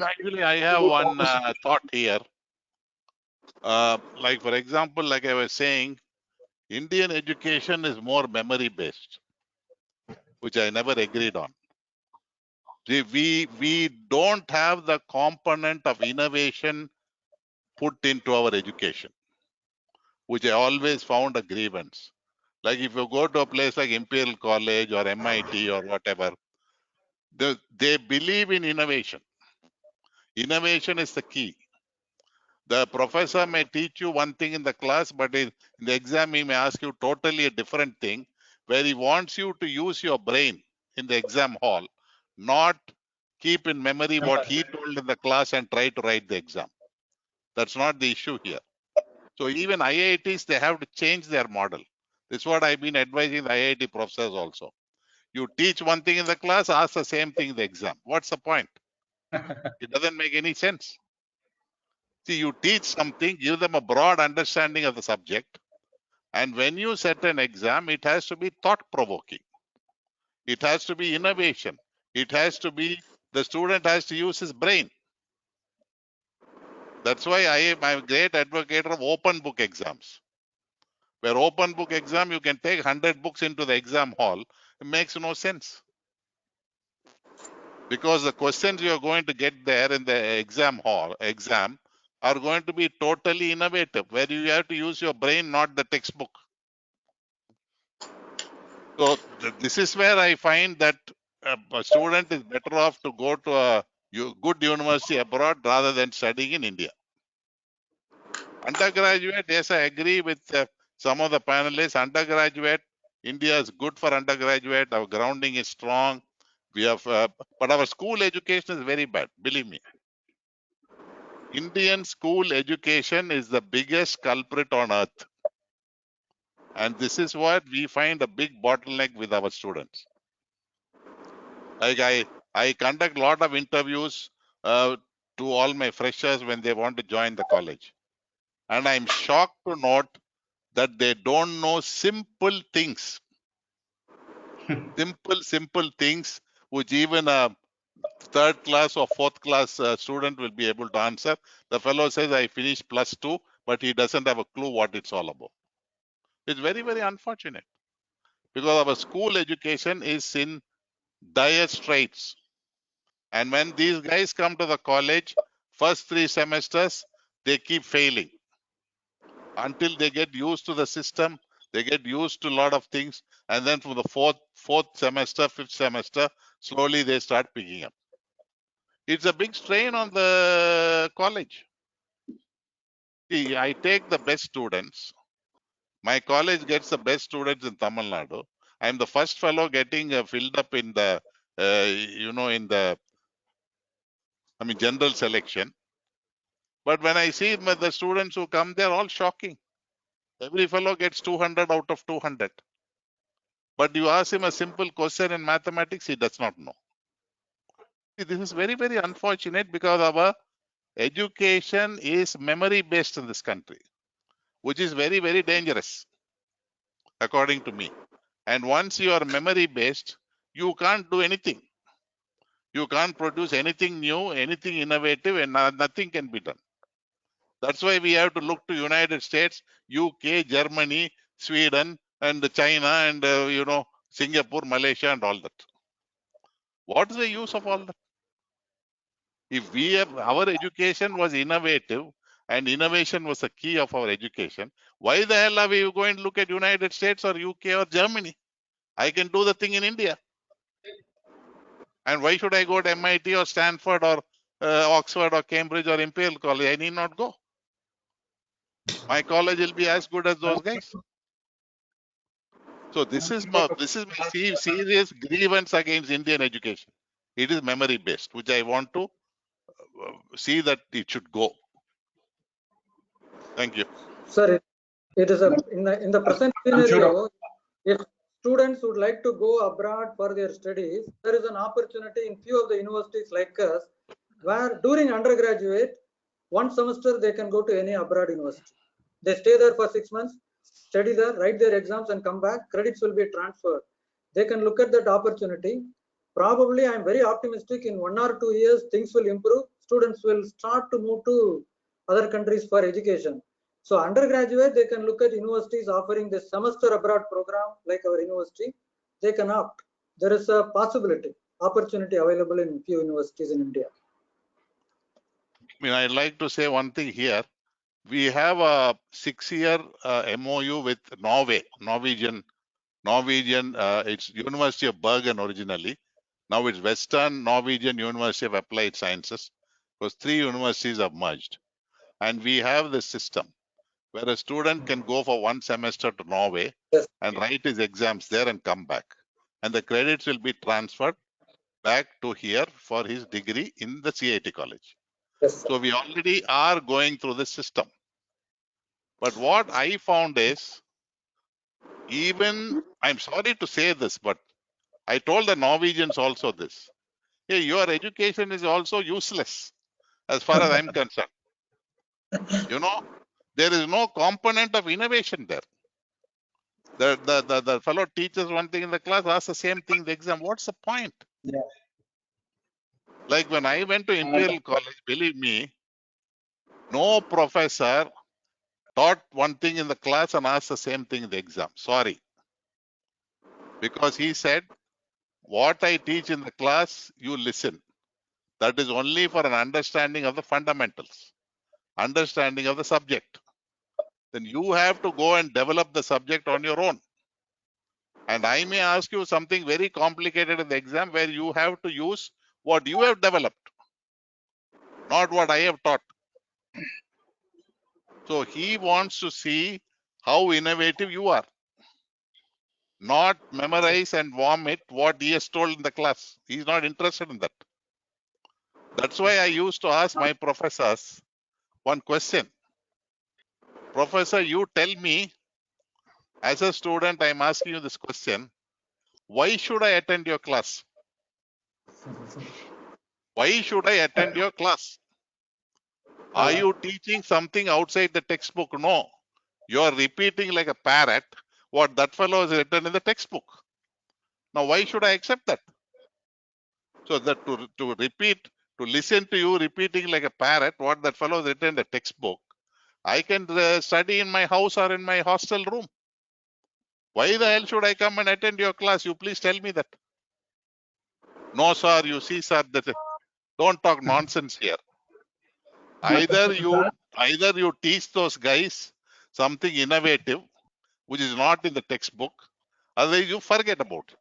Actually, I have one thought here. Like, for example, like I was saying, Indian education is more memory based, which I never agreed on. We don't have the component of innovation put into our education, which I always found a grievance. Like, if you go to a place like Imperial College or MIT or whatever, they believe in innovation. Innovation is the key. The professor may teach you one thing in the class, but in the exam he may ask you totally a different thing, where he wants you to use your brain in the exam hall, not keep in memory what he told in the class and try to write the exam. That's not the issue here. So even IITs, they have to change their model. This is what I've been advising the IIT professors also. You teach one thing in the class, ask the same thing in the exam. What's the point? It doesn't make any sense. See, you teach something, give them a broad understanding of the subject. And when you set an exam, it has to be thought-provoking. It has to be innovation. It has to be, the student has to use his brain. That's why I am a great advocate of open book exams. Where open book exam, you can take 100 books into the exam hall. It makes no sense. Because the questions you are going to get there in the exam are going to be totally innovative, where you have to use your brain, not the textbook. So this is where I find that a student is better off to go to a good university abroad rather than studying in India. Undergraduate, yes, I agree with some of the panelists. Undergraduate, India is good for undergraduate. Our grounding is strong. We have, but our school education is very bad. Believe me. Indian school education is the biggest culprit on earth. And this is what we find a big bottleneck with our students. Like I conduct a lot of interviews to all my freshers when they want to join the college. And I'm shocked to note that they don't know simple things. Simple things which even a third class or fourth class student will be able to answer. The fellow says, I finished +2, but he doesn't have a clue what it's all about. It's very, very unfortunate because our school education is in dire straits. And when these guys come to the college, first 3 semesters, they keep failing until they get used to the system. They get used to a lot of things. And then from the fourth semester, 5th semester, slowly they start picking up. It's a big strain on the college. See, I take the best students. My college gets the best students in Tamil Nadu. I'm the first fellow getting filled up in the, general selection. But when I see the students who come, they're all shocking. Every fellow gets 200 out of 200. But you ask him a simple question in mathematics, he does not know. See, this is very, very unfortunate because our education is memory based in this country, which is very, very dangerous, according to me. And once you are memory based, you can't do anything. You can't produce anything new, anything innovative, and nothing can be done. That's why we have to look to United States, UK, Germany, Sweden, and China, and Singapore, Malaysia, and all that. What is the use of all that? If our education was innovative, and innovation was the key of our education, why the hell are we going to look at United States or UK or Germany? I can do the thing in India. And why should I go to MIT or Stanford or Oxford or Cambridge or Imperial College? I need not go. My college will be as good as those guys. So this is my serious grievance against Indian education. It is memory based, which I want to see that it should go. Thank you. Sir, it is in the present scenario, if students would like to go abroad for their studies, there is an opportunity in few of the universities like us, where during undergraduate, one semester they can go to any abroad university. They stay there for 6 months, study there, write their exams and come back, credits will be transferred. They can look at that opportunity. Probably I'm very optimistic in 1 or 2 years, things will improve. Students will start to move to other countries for education. So undergraduate, they can look at universities offering this semester abroad program like our university. They can opt. There is a possibility, opportunity available in few universities in India. I'd like to say one thing here. We have a 6-year MOU with Norwegian. It's University of Bergen originally. Now it's Western Norwegian University of Applied Sciences, because 3 universities have merged. And we have this system where a student can go for 1 semester to Norway and write his exams there and come back. And the credits will be transferred back to here for his degree in the CIT college. Yes, so we already are going through the system. But what I found is, even, I'm sorry to say this, but I told the Norwegians also this. Hey, your education is also useless as far as I'm concerned. You know, there is no component of innovation there. The fellow teaches one thing in the class, asks the same thing in the exam. What's the point? Yeah. Like when I went to Imperial College, believe me, no professor taught one thing in the class and asked the same thing in the exam. Sorry. Because he said, what I teach in the class, you listen. That is only for an understanding of the fundamentals, understanding of the subject. Then you have to go and develop the subject on your own. And I may ask you something very complicated in the exam where you have to use what you have developed, not what I have taught. So he wants to see how innovative you are, not memorize and vomit what he has told in the class. He's not interested in that. That's why I used to ask my professors one question. Professor, you tell me, as a student, I'm asking you this question. Why should I attend your class? Why should I attend your class? Are you teaching something outside the textbook? No. You are repeating like a parrot what that fellow has written in the textbook. Now, why should I accept that? So that to repeat, to listen to you repeating like a parrot what that fellow has written in the textbook, I can study in my house or in my hostel room. Why the hell should I come and attend your class? You please tell me that. No, sir. You see, sir, that don't talk nonsense here. Either you teach those guys something innovative, which is not in the textbook, otherwise you forget about it.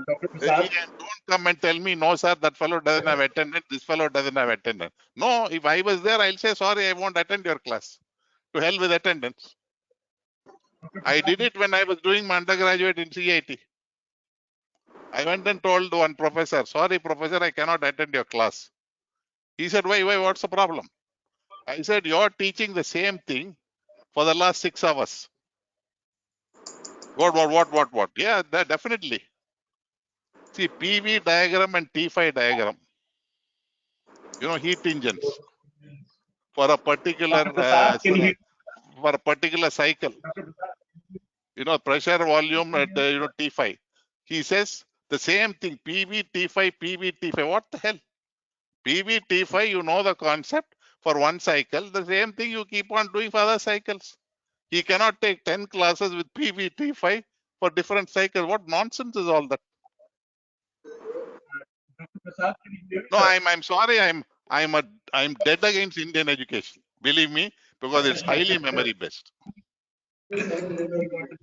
Dr. And Prasad, don't come and tell me, no, sir, that fellow doesn't have attendance, this fellow doesn't have attendance. No, if I was there, I'll say, sorry, I won't attend your class. To hell with attendance. I did it when I was doing my undergraduate in CIT. I went and told one professor, sorry, professor, I cannot attend your class. He said, why, what's the problem? I said, you're teaching the same thing for the last 6 hours. What? Yeah, definitely. See, PV diagram and T5 diagram, heat engines for a particular Dr. Prasad, can you hear? for a particular cycle, pressure volume at T5. He says the same thing, PV T5, PV T5. What the hell? PV T5, you know the concept for one cycle. The same thing you keep on doing for other cycles. He cannot take 10 classes with PV T5 for different cycles. What nonsense is all that? Dr. Prasad, can you hear me, No, sir? I'm sorry. I'm dead against Indian education. Believe me, because it's highly memory based, We got it, sir. We got it.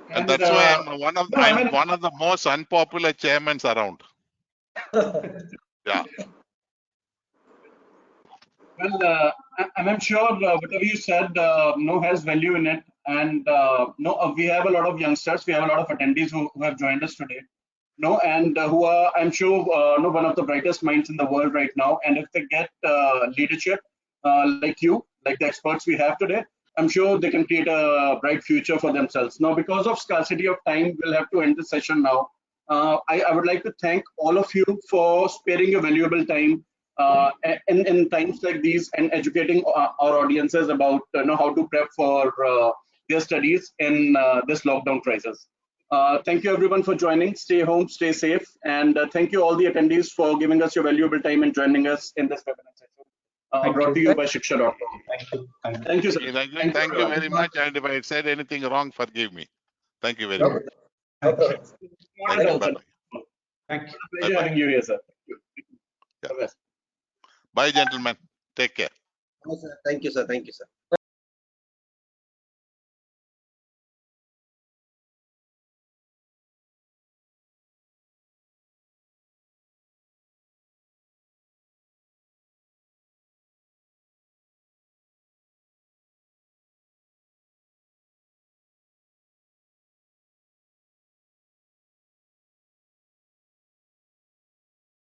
and And that's why I'm no, one of the most unpopular chairmen around. Yeah. well, I'm sure whatever you said, no, has value in it. And no, we have a lot of youngsters, we have a lot of attendees who have joined us today. No, and who are, I'm sure, no, one of the brightest minds in the world right now. And if they get leadership like you, like the experts we have today, I'm sure they can create a bright future for themselves. Now, because of scarcity of time, we'll have to end the session now. I would like to thank all of you for sparing your valuable time in times like these and educating our audiences about how to prep for their studies in this lockdown crisis. Thank you everyone for joining. Stay home, stay safe, and thank you all the attendees for giving us your valuable time and joining us in this webinar session brought to you by shiksha.com. Thank you, sir. Thank you very much. And if I said anything wrong, forgive me. Thank you very much. Thank you. Bye-bye. Thank you. Pleasure having you here, sir. Yeah. Bye, gentlemen. Take care. Thank you, sir. Thank you, sir.